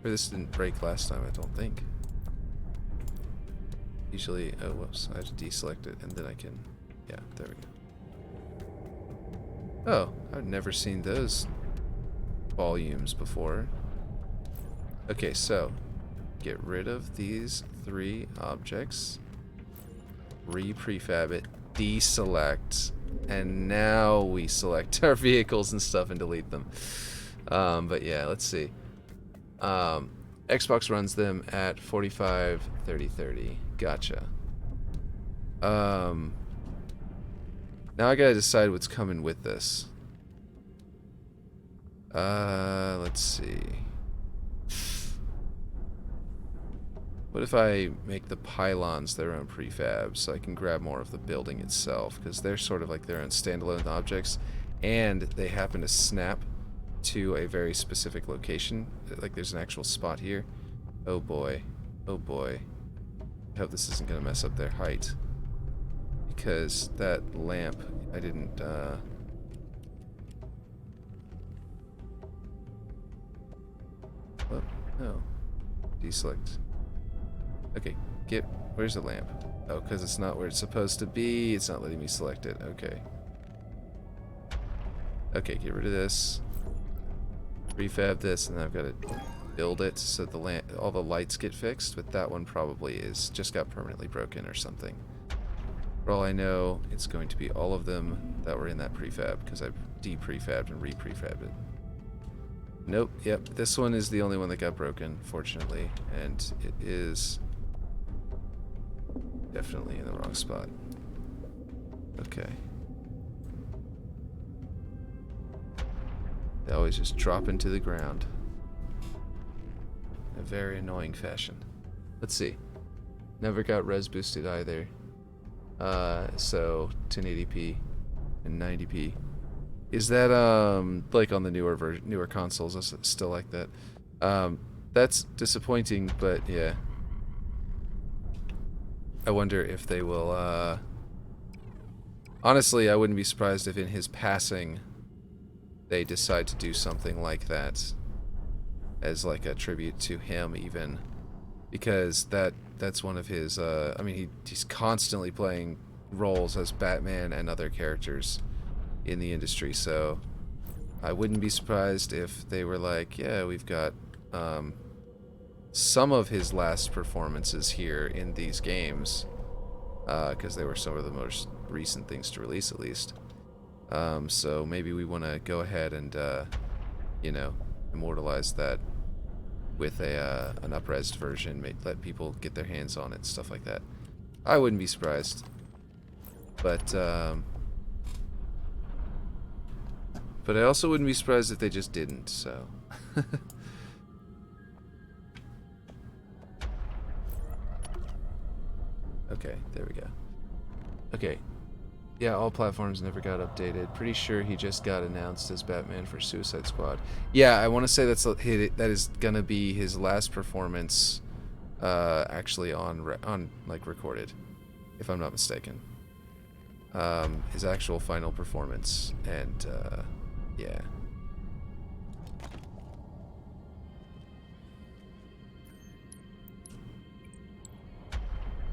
Or this didn't break last time, I don't think. Usually, oh, whoops, I have to deselect it, and then I can, yeah, there we go. Oh, I've never seen those volumes before. Okay, so, get rid of these 3 objects, re-prefab it, deselect, and now we select our vehicles and stuff and delete them. But yeah, let's see. Xbox runs them at 45, 30, 30. Gotcha. Now I gotta decide what's coming with this. Let's see. What if I make the pylons their own prefab so I can grab more of the building itself? Because they're sort of like their own standalone objects, and they happen to snap to a very specific location. Like there's an actual spot here. Oh boy. Oh boy. I hope this isn't going to mess up their height. Because that lamp, I didn't, oh, no. Deselect. Okay, Get, where's the lamp? Oh, because it's not where it's supposed to be. It's not letting me select it. Okay. Okay, get rid of this. Prefab this, and then I've got to build it so the lamp, all the lights get fixed, but that one probably is just got permanently broken or something. For all I know, it's going to be all of them that were in that prefab, because I de-prefabbed and re-prefabbed it. Nope, yep, this one is the only one that got broken, fortunately, and it is definitely in the wrong spot. Okay. They always just drop into the ground. In a very annoying fashion. Let's see. Never got res boosted either. So 1080p and 90p. Is that like on the newer consoles? Is it still like that? That's disappointing, but yeah. I wonder if they will. Honestly, I wouldn't be surprised if in his passing they decide to do something like that as like a tribute to him, even, because that's one of his. I mean, he's constantly playing roles as Batman and other characters in the industry, so I wouldn't be surprised if they were like, yeah, we've got some of his last performances here in these games, because they were some of the most recent things to release, at least. So maybe we want to go ahead and, you know, immortalize that with an up-resed version, let people get their hands on it, stuff like that. I wouldn't be surprised. But I also wouldn't be surprised if they just didn't, so. Okay, there we go. Okay. Yeah, all platforms never got updated. Pretty sure he just got announced as Batman for Suicide Squad. Yeah, I want to say that is gonna be his last performance, actually on like recorded, if I'm not mistaken. His actual final performance, and yeah.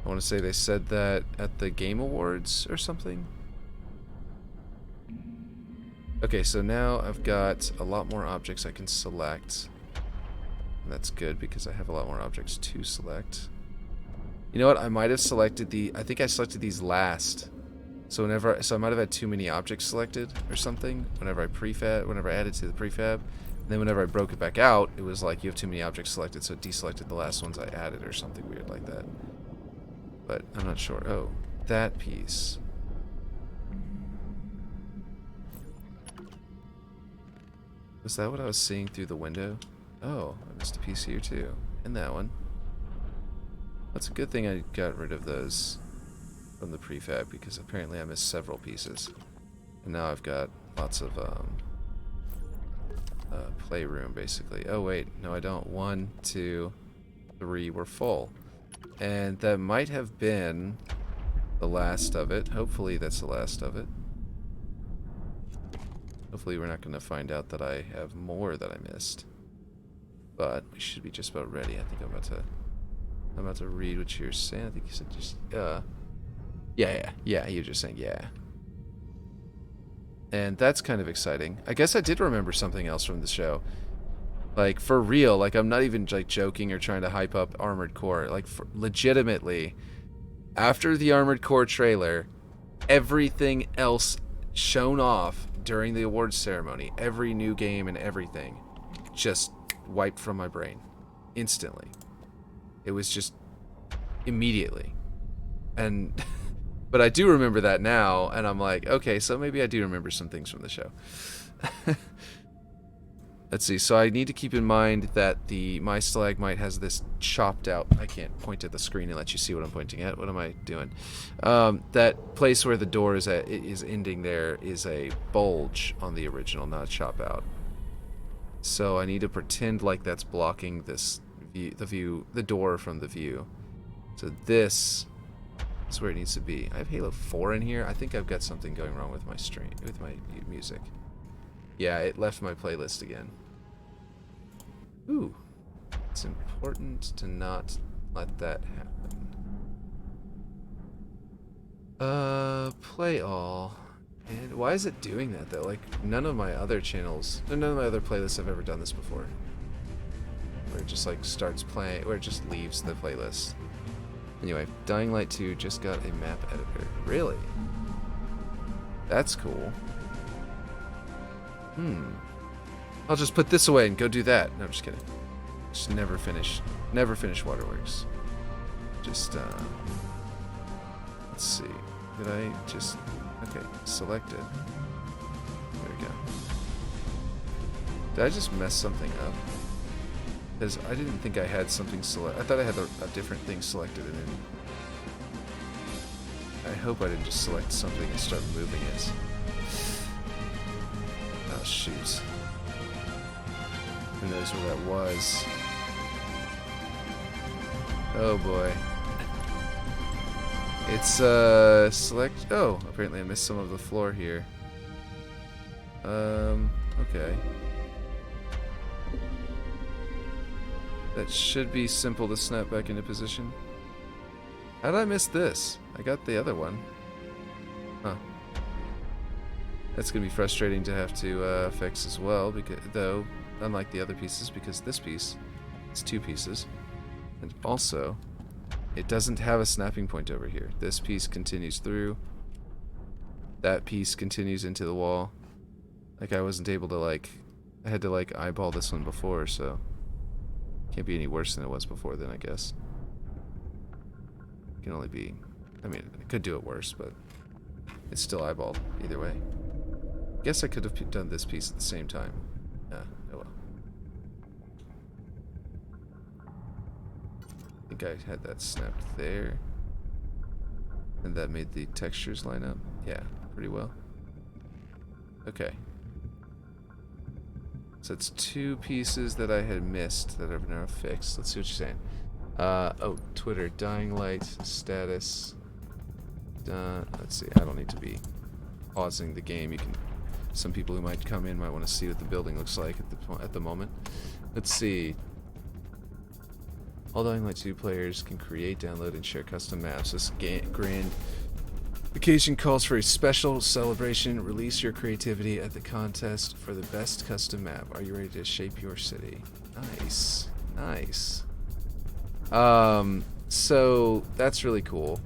I want to say they said that at the Game Awards or something. Okay, so now I've got a lot more objects I can select. And that's good because I have a lot more objects to select. You know what? I might have selected I think I selected these last. So I might have had too many objects selected or something whenever I added to the prefab. And then whenever I broke it back out, it was like you have too many objects selected, so it deselected the last ones I added or something weird like that. But I'm not sure. Oh, that piece. Was that what I was seeing through the window? Oh, I missed a piece here too. And that one. That's a good thing I got rid of those from the prefab, because apparently I missed several pieces. And now I've got lots of playroom, basically. Oh wait, no I don't. 1, 2, 3, we're full. And that might have been the last of it. Hopefully that's the last of it. Hopefully we're not going to find out that I have more that I missed. But we should be just about ready. I think I'm about to read what you're saying. I think you said just yeah, you're just saying yeah. And that's kind of exciting. I guess I did remember something else from the show. Like, for real, like, I'm not even, like, joking or trying to hype up Armored Core. Like, legitimately, after the Armored Core trailer, everything else shown off during the awards ceremony, every new game and everything, just wiped from my brain. Instantly. It was just immediately. And, but I do remember that now, and I'm like, okay, so maybe I do remember some things from the show. Let's see, so I need to keep in mind that my stalagmite has this chopped out. I can't point at the screen and let you see what I'm pointing at. What am I doing? That place where the door is ending there is a bulge on the original, not a chop out. So I need to pretend like that's blocking this view, the door from the view. So this is where it needs to be. I have Halo 4 in here. I think I've got something going wrong with my stream, with my music. Yeah, it left my playlist again. Ooh. It's important to not let that happen. Play all. And why is it doing that though? Like none of my other channels, none of my other playlists have ever done this before. Where it just like starts playing, where it just leaves the playlist. Anyway, Dying Light 2 just got a map editor. Really? That's cool. I'll just put this away and go do that. No, I'm just kidding. Just never finish Waterworks. Just, let's see. Did I just, okay, select it. There we go. Did I just mess something up? Because I didn't think I had something I thought I had a different thing selected and then I hope I didn't just select something and start moving it. Oh, shoot. Who knows where that was? Oh boy. It's select. Oh, apparently I missed some of the floor here. Okay. That should be simple to snap back into position. How did I miss this? I got the other one. Huh. That's gonna be frustrating to have to fix as well, because though, unlike the other pieces, because this piece is 2 pieces. And also, it doesn't have a snapping point over here. This piece continues through. That piece continues into the wall. Like I wasn't able to I had to eyeball this one before, so can't be any worse than it was before then, I guess. It can only be, I mean, I could do it worse, but it's still eyeballed either way. Guess I could have done this piece at the same time. Oh well. I think I had that snapped there. And that made the textures line up. Yeah, pretty well. Okay. So it's 2 pieces that I had missed that I've now fixed. Let's see what you're saying. Oh, Twitter, Dying Light, status. Let's see, I don't need to be pausing the game. You can, some people who might come in might want to see what the building looks like at the moment. Let's see. All Dying Light 2 players can create, download, and share custom maps. This grand occasion calls for a special celebration. Release your creativity at the contest for the best custom map. Are you ready to shape your city? Nice. Nice. So that's really cool.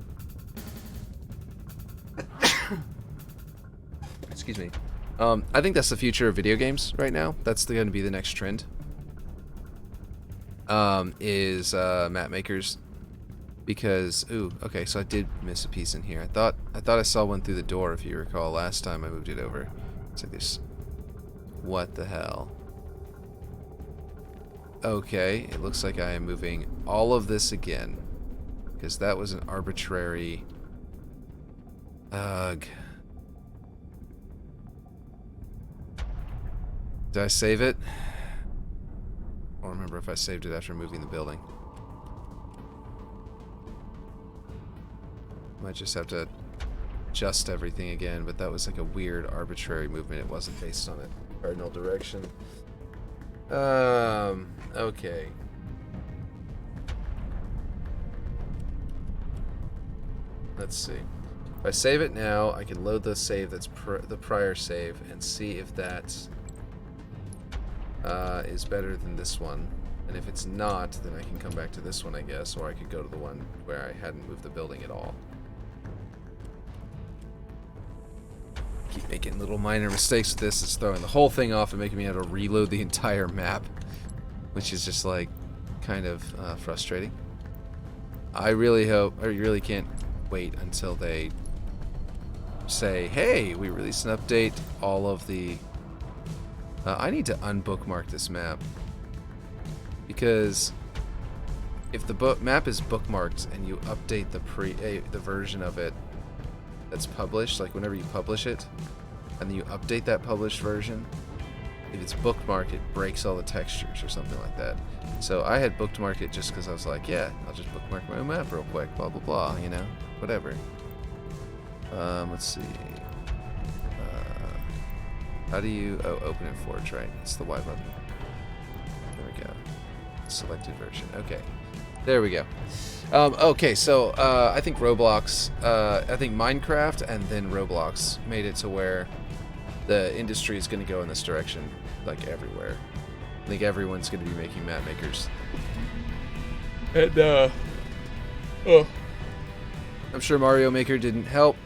Excuse me. I think that's the future of video games right now. That's going to be the next trend. Is map makers, because okay, so I did miss a piece in here. I thought I saw one through the door, if you recall last time I moved it over. It's like this. What the hell? Okay, it looks like I am moving all of this again, because that was an arbitrary. Ugh. Did I save it? I don't remember if I saved it after moving the building. Might just have to adjust everything again, but that was like a weird arbitrary movement. It wasn't based on a cardinal direction. Okay. Let's see. If I save it now, I can load the save that's the prior save and see if that is better than this one. And if it's not, then I can come back to this one, I guess, or I could go to the one where I hadn't moved the building at all. Keep making little minor mistakes with this. It's throwing the whole thing off and making me have to reload the entire map, which is just like kind of frustrating. I really can't wait until they say, hey, we released an update, all of the I need to unbookmark this map, because if the map is bookmarked and you update the version of it that's published, like whenever you publish it and then you update that published version, if it's bookmarked, it breaks all the textures or something like that. So I had bookmarked it just because I was like, yeah, I'll just bookmark my own map real quick, blah blah blah, you know, whatever. Let's see. How do you... Oh, open and forge, right? It's the Y button. There we go. Selected version. Okay. There we go. Okay, so I think Roblox, I think Minecraft and then Roblox made it to where the industry is going to go in this direction, like everywhere. I think everyone's going to be making map makers. And, I'm sure Mario Maker didn't help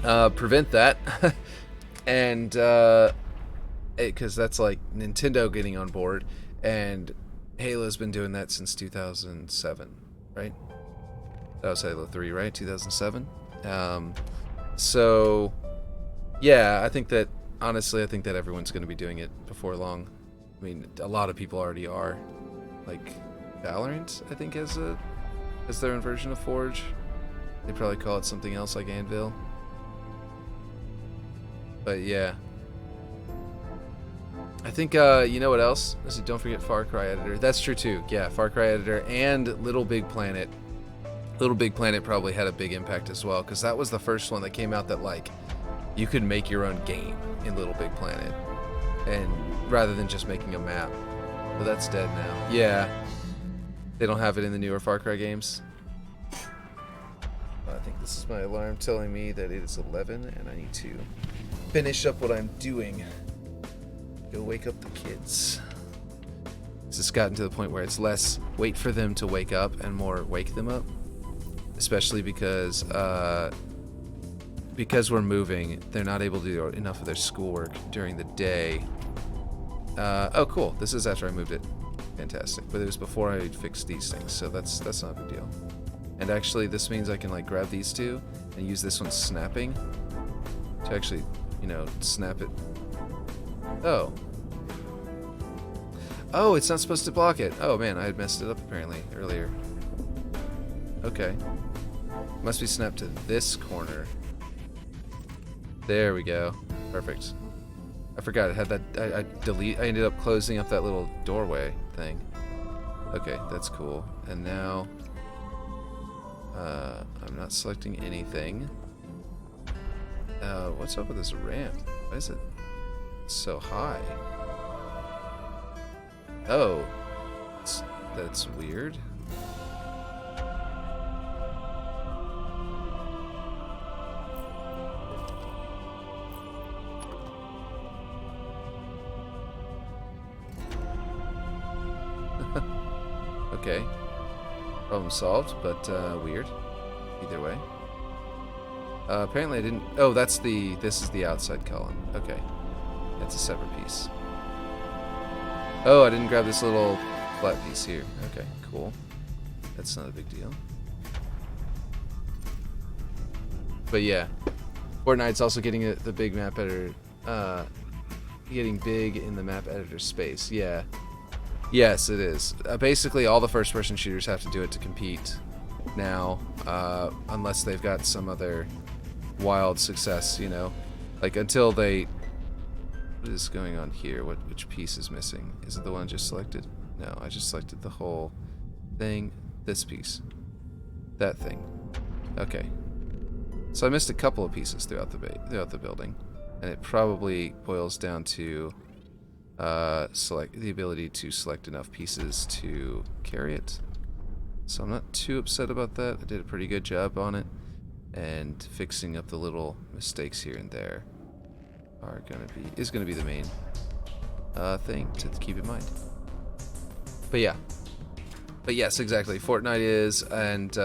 prevent that. And, because that's like Nintendo getting on board, and Halo's been doing that since 2007, right? That was Halo 3, right? 2007? So, yeah, I think that, honestly, I think that everyone's going to be doing it before long. I mean, a lot of people already are. Like, Valorant, I think, has their own version of Forge. They probably call it something else like Anvil. But, yeah. I think, you know what else? Don't forget Far Cry Editor. That's true, too. Yeah, Far Cry Editor and Little Big Planet. Little Big Planet probably had a big impact as well, because that was the first one that came out that, like, you could make your own game in Little Big Planet, and rather than just making a map. But that's dead now. Yeah. They don't have it in the newer Far Cry games. I think this is my alarm telling me that it is 11, and I need to finish up what I'm doing. Go wake up the kids. It's just gotten to the point where it's less wait for them to wake up and more wake them up. Especially because we're moving, they're not able to do enough of their schoolwork during the day. Oh, cool. This is after I moved it. Fantastic. But it was before I fixed these things, so that's not a big deal. And actually, this means I can like grab these two and use this one snapping to actually, you know, snap it. Oh. Oh, it's not supposed to block it. Oh man, I had messed it up apparently earlier. Okay. Must be snapped to this corner. There we go. Perfect. I forgot it had that. I ended up closing up that little doorway thing. Okay, that's cool. And now I'm not selecting anything. What's up with this ramp? Why is it so high? Oh, that's weird. Okay. Problem solved, but weird. Either way. Apparently I didn't... Oh, this is the outside column. Okay. That's a separate piece. Oh, I didn't grab this little flat piece here. Okay, cool. That's not a big deal. But yeah. Fortnite's also getting the big map editor... getting big in the map editor space. Yeah. Yes, it is. Basically, all the first-person shooters have to do it to compete now, unless they've got some other wild success, you know? Like, until they... What is going on here? Which piece is missing? Is it the one I just selected? No, I just selected the whole thing. This piece. That thing. Okay. So I missed a couple of pieces throughout the building, and it probably boils down to... select the ability to select enough pieces to carry it. So I'm not too upset about that. I did a pretty good job on it, and fixing up the little mistakes here and there is gonna be the main thing to keep in mind. But yeah, but yes, exactly. Fortnite is, and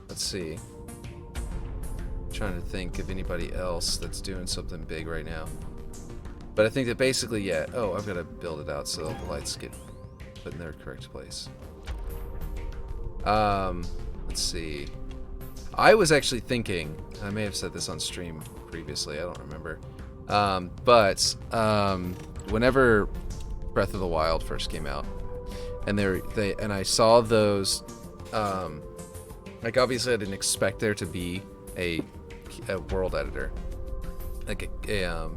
let's see. I'm trying to think of anybody else that's doing something big right now. But I think that basically, yeah. Oh, I've got to build it out so the lights get put in their correct place. Let's see. I was actually thinking, I may have said this on stream previously, I don't remember. But whenever Breath of the Wild first came out, and I saw those, like obviously I didn't expect there to be a world editor, like I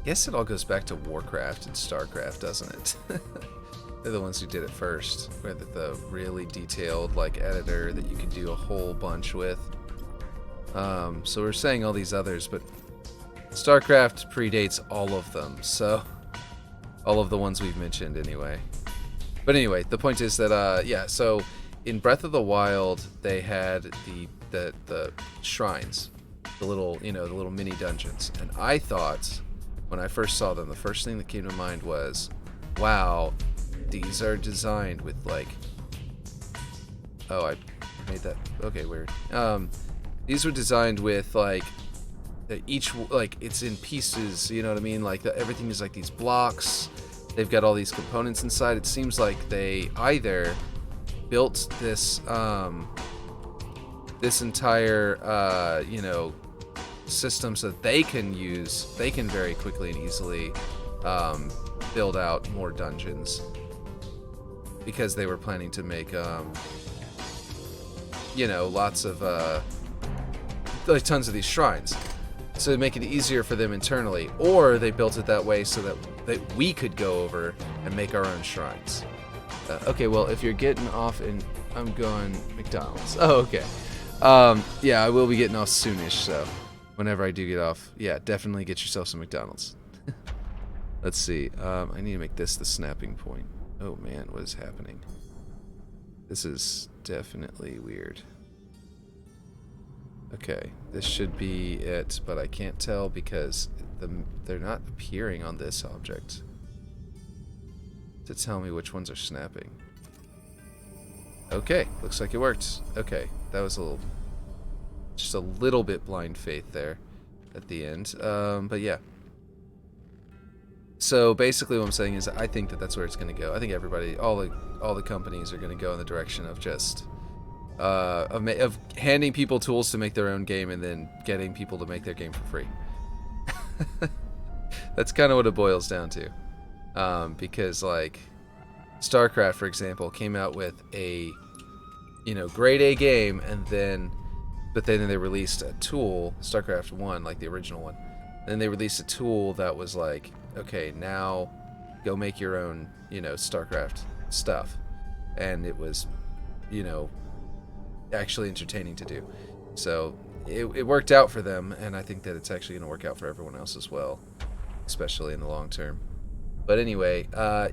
guess it all goes back to Warcraft and Starcraft, doesn't it? They're the ones who did it first, with the really detailed like editor that you could do a whole bunch with. So we're saying all these others, but Starcraft predates all of them, so all of the ones we've mentioned anyway. But anyway, the point is that yeah. So in Breath of the Wild, they had the shrines, the little the little mini dungeons, and I thought when I first saw them, the first thing that came to mind was, wow, these are designed with like. Oh, I made that. Okay, weird. These were designed with like each like it's in pieces. You know what I mean? Like everything is like these blocks. They've got all these components inside. It seems like they either built this this entire system so that they can very quickly and easily build out more dungeons, because they were planning to make lots of like tons of these shrines, so to make it easier for them internally, or they built it that way so that we could go over and make our own shrines. Okay, well, if you're getting off and I'm going McDonald's. Oh, okay. Yeah, I will be getting off soonish, so whenever I do get off, yeah, definitely get yourself some McDonald's. Let's see. I need to make this the snapping point. Oh man, what is happening? This is definitely weird. Okay, this should be it, but I can't tell because they're not appearing on this object to tell me which ones are snapping. Okay, looks like it worked. Okay, that was just a little bit blind faith there at the end. But yeah. So basically what I'm saying is I think that that's where it's going to go. I think everybody, all the companies are going to go in the direction of just of handing people tools to make their own game and then getting people to make their game for free. That's kind of what it boils down to. Because like StarCraft, for example, came out with a grade A game, and then they released a tool, StarCraft 1, like the original one. And then they released a tool that was like, okay, now go make your own, StarCraft stuff. And it was, actually entertaining to do. So it worked out for them, and I think that it's actually going to work out for everyone else as well, especially in the long term. But anyway,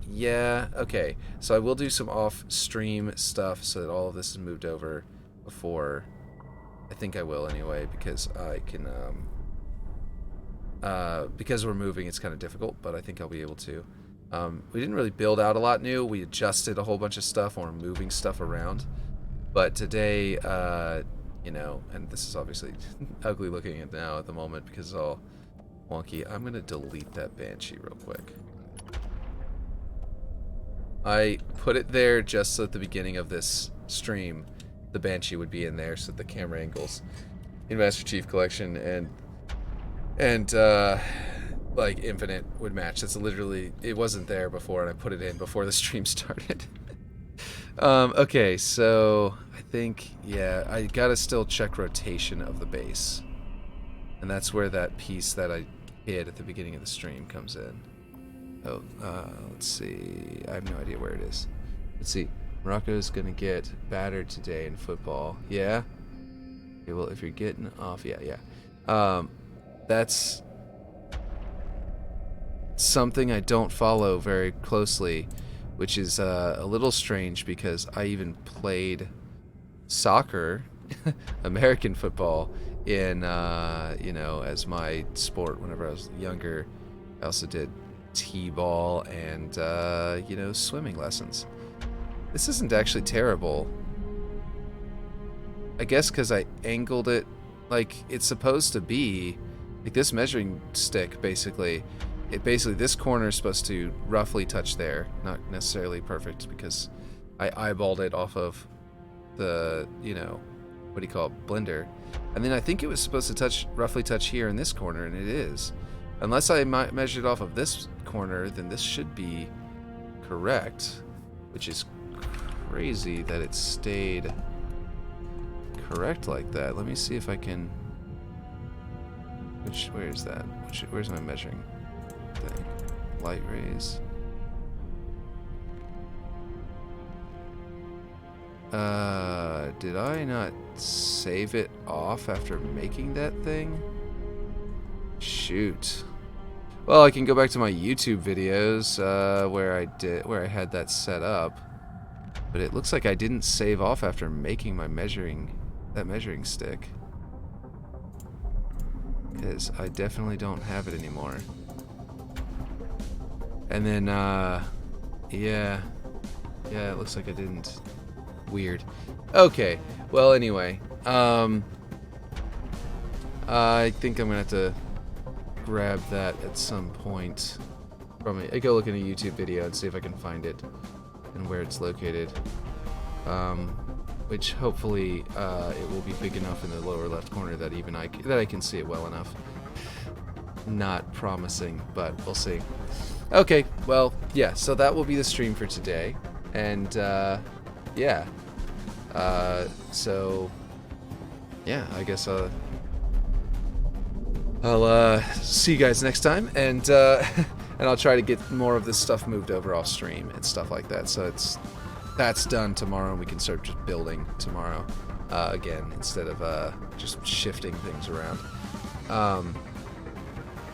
yeah, okay. So I will do some off-stream stuff so that all of this is moved over before. I think I will anyway, because I can, because we're moving, it's kind of difficult, but I think I'll be able to. We didn't really build out a lot new. We adjusted a whole bunch of stuff, and we're moving stuff around. But today, and this is obviously ugly looking at now at the moment because it's all wonky. I'm going to delete that Banshee real quick. I put it there just so at the beginning of this stream, the Banshee would be in there so the camera angles in Master Chief Collection and like Infinite would match. That's literally, it wasn't there before, and I put it in before the stream started. Okay, so I think, yeah, I gotta still check rotation of the base. And that's where that piece that I hid at the beginning of the stream comes in. Oh, let's see. I have no idea where it is. Let's see. Morocco's gonna get battered today in football. Yeah? Okay, well, if you're getting off, yeah. That's something I don't follow very closely, which is a little strange because I even played soccer, American football, in, as my sport whenever I was younger. I also did t-ball and, swimming lessons. This isn't actually terrible. I guess because I angled it like it's supposed to be. Like this measuring stick, basically, this corner is supposed to roughly touch there. Not necessarily perfect because I eyeballed it off of the, what do you call it, blender. And then I think it was supposed to roughly touch here in this corner, and it is. Unless I measured off of this corner, then this should be correct, which is crazy that it stayed correct like that. Let me see if I can... where is that? Where's my measuring thing? Light rays. Did I not save it off after making that thing? Shoot. Well, I can go back to my YouTube videos where I had that set up, but it looks like I didn't save off after making my measuring stick, because I definitely don't have it anymore. And then yeah, it looks like I didn't. Weird. Okay. Well, anyway, I think I'm gonna have to grab that at some point from I go look in a YouTube video and see if I can find it and where it's located. Which hopefully it will be big enough in the lower left corner that even I can see it well enough. Not promising, but we'll see. Okay, well, yeah, so that will be the stream for today, and yeah, so yeah, I guess I'll see you guys next time, and and I'll try to get more of this stuff moved over off stream and stuff like that, so that's done tomorrow, and we can start just building tomorrow again instead of just shifting things around.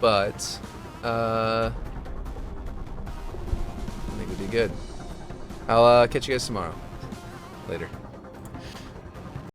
But I think we did good. I'll catch you guys tomorrow. Later.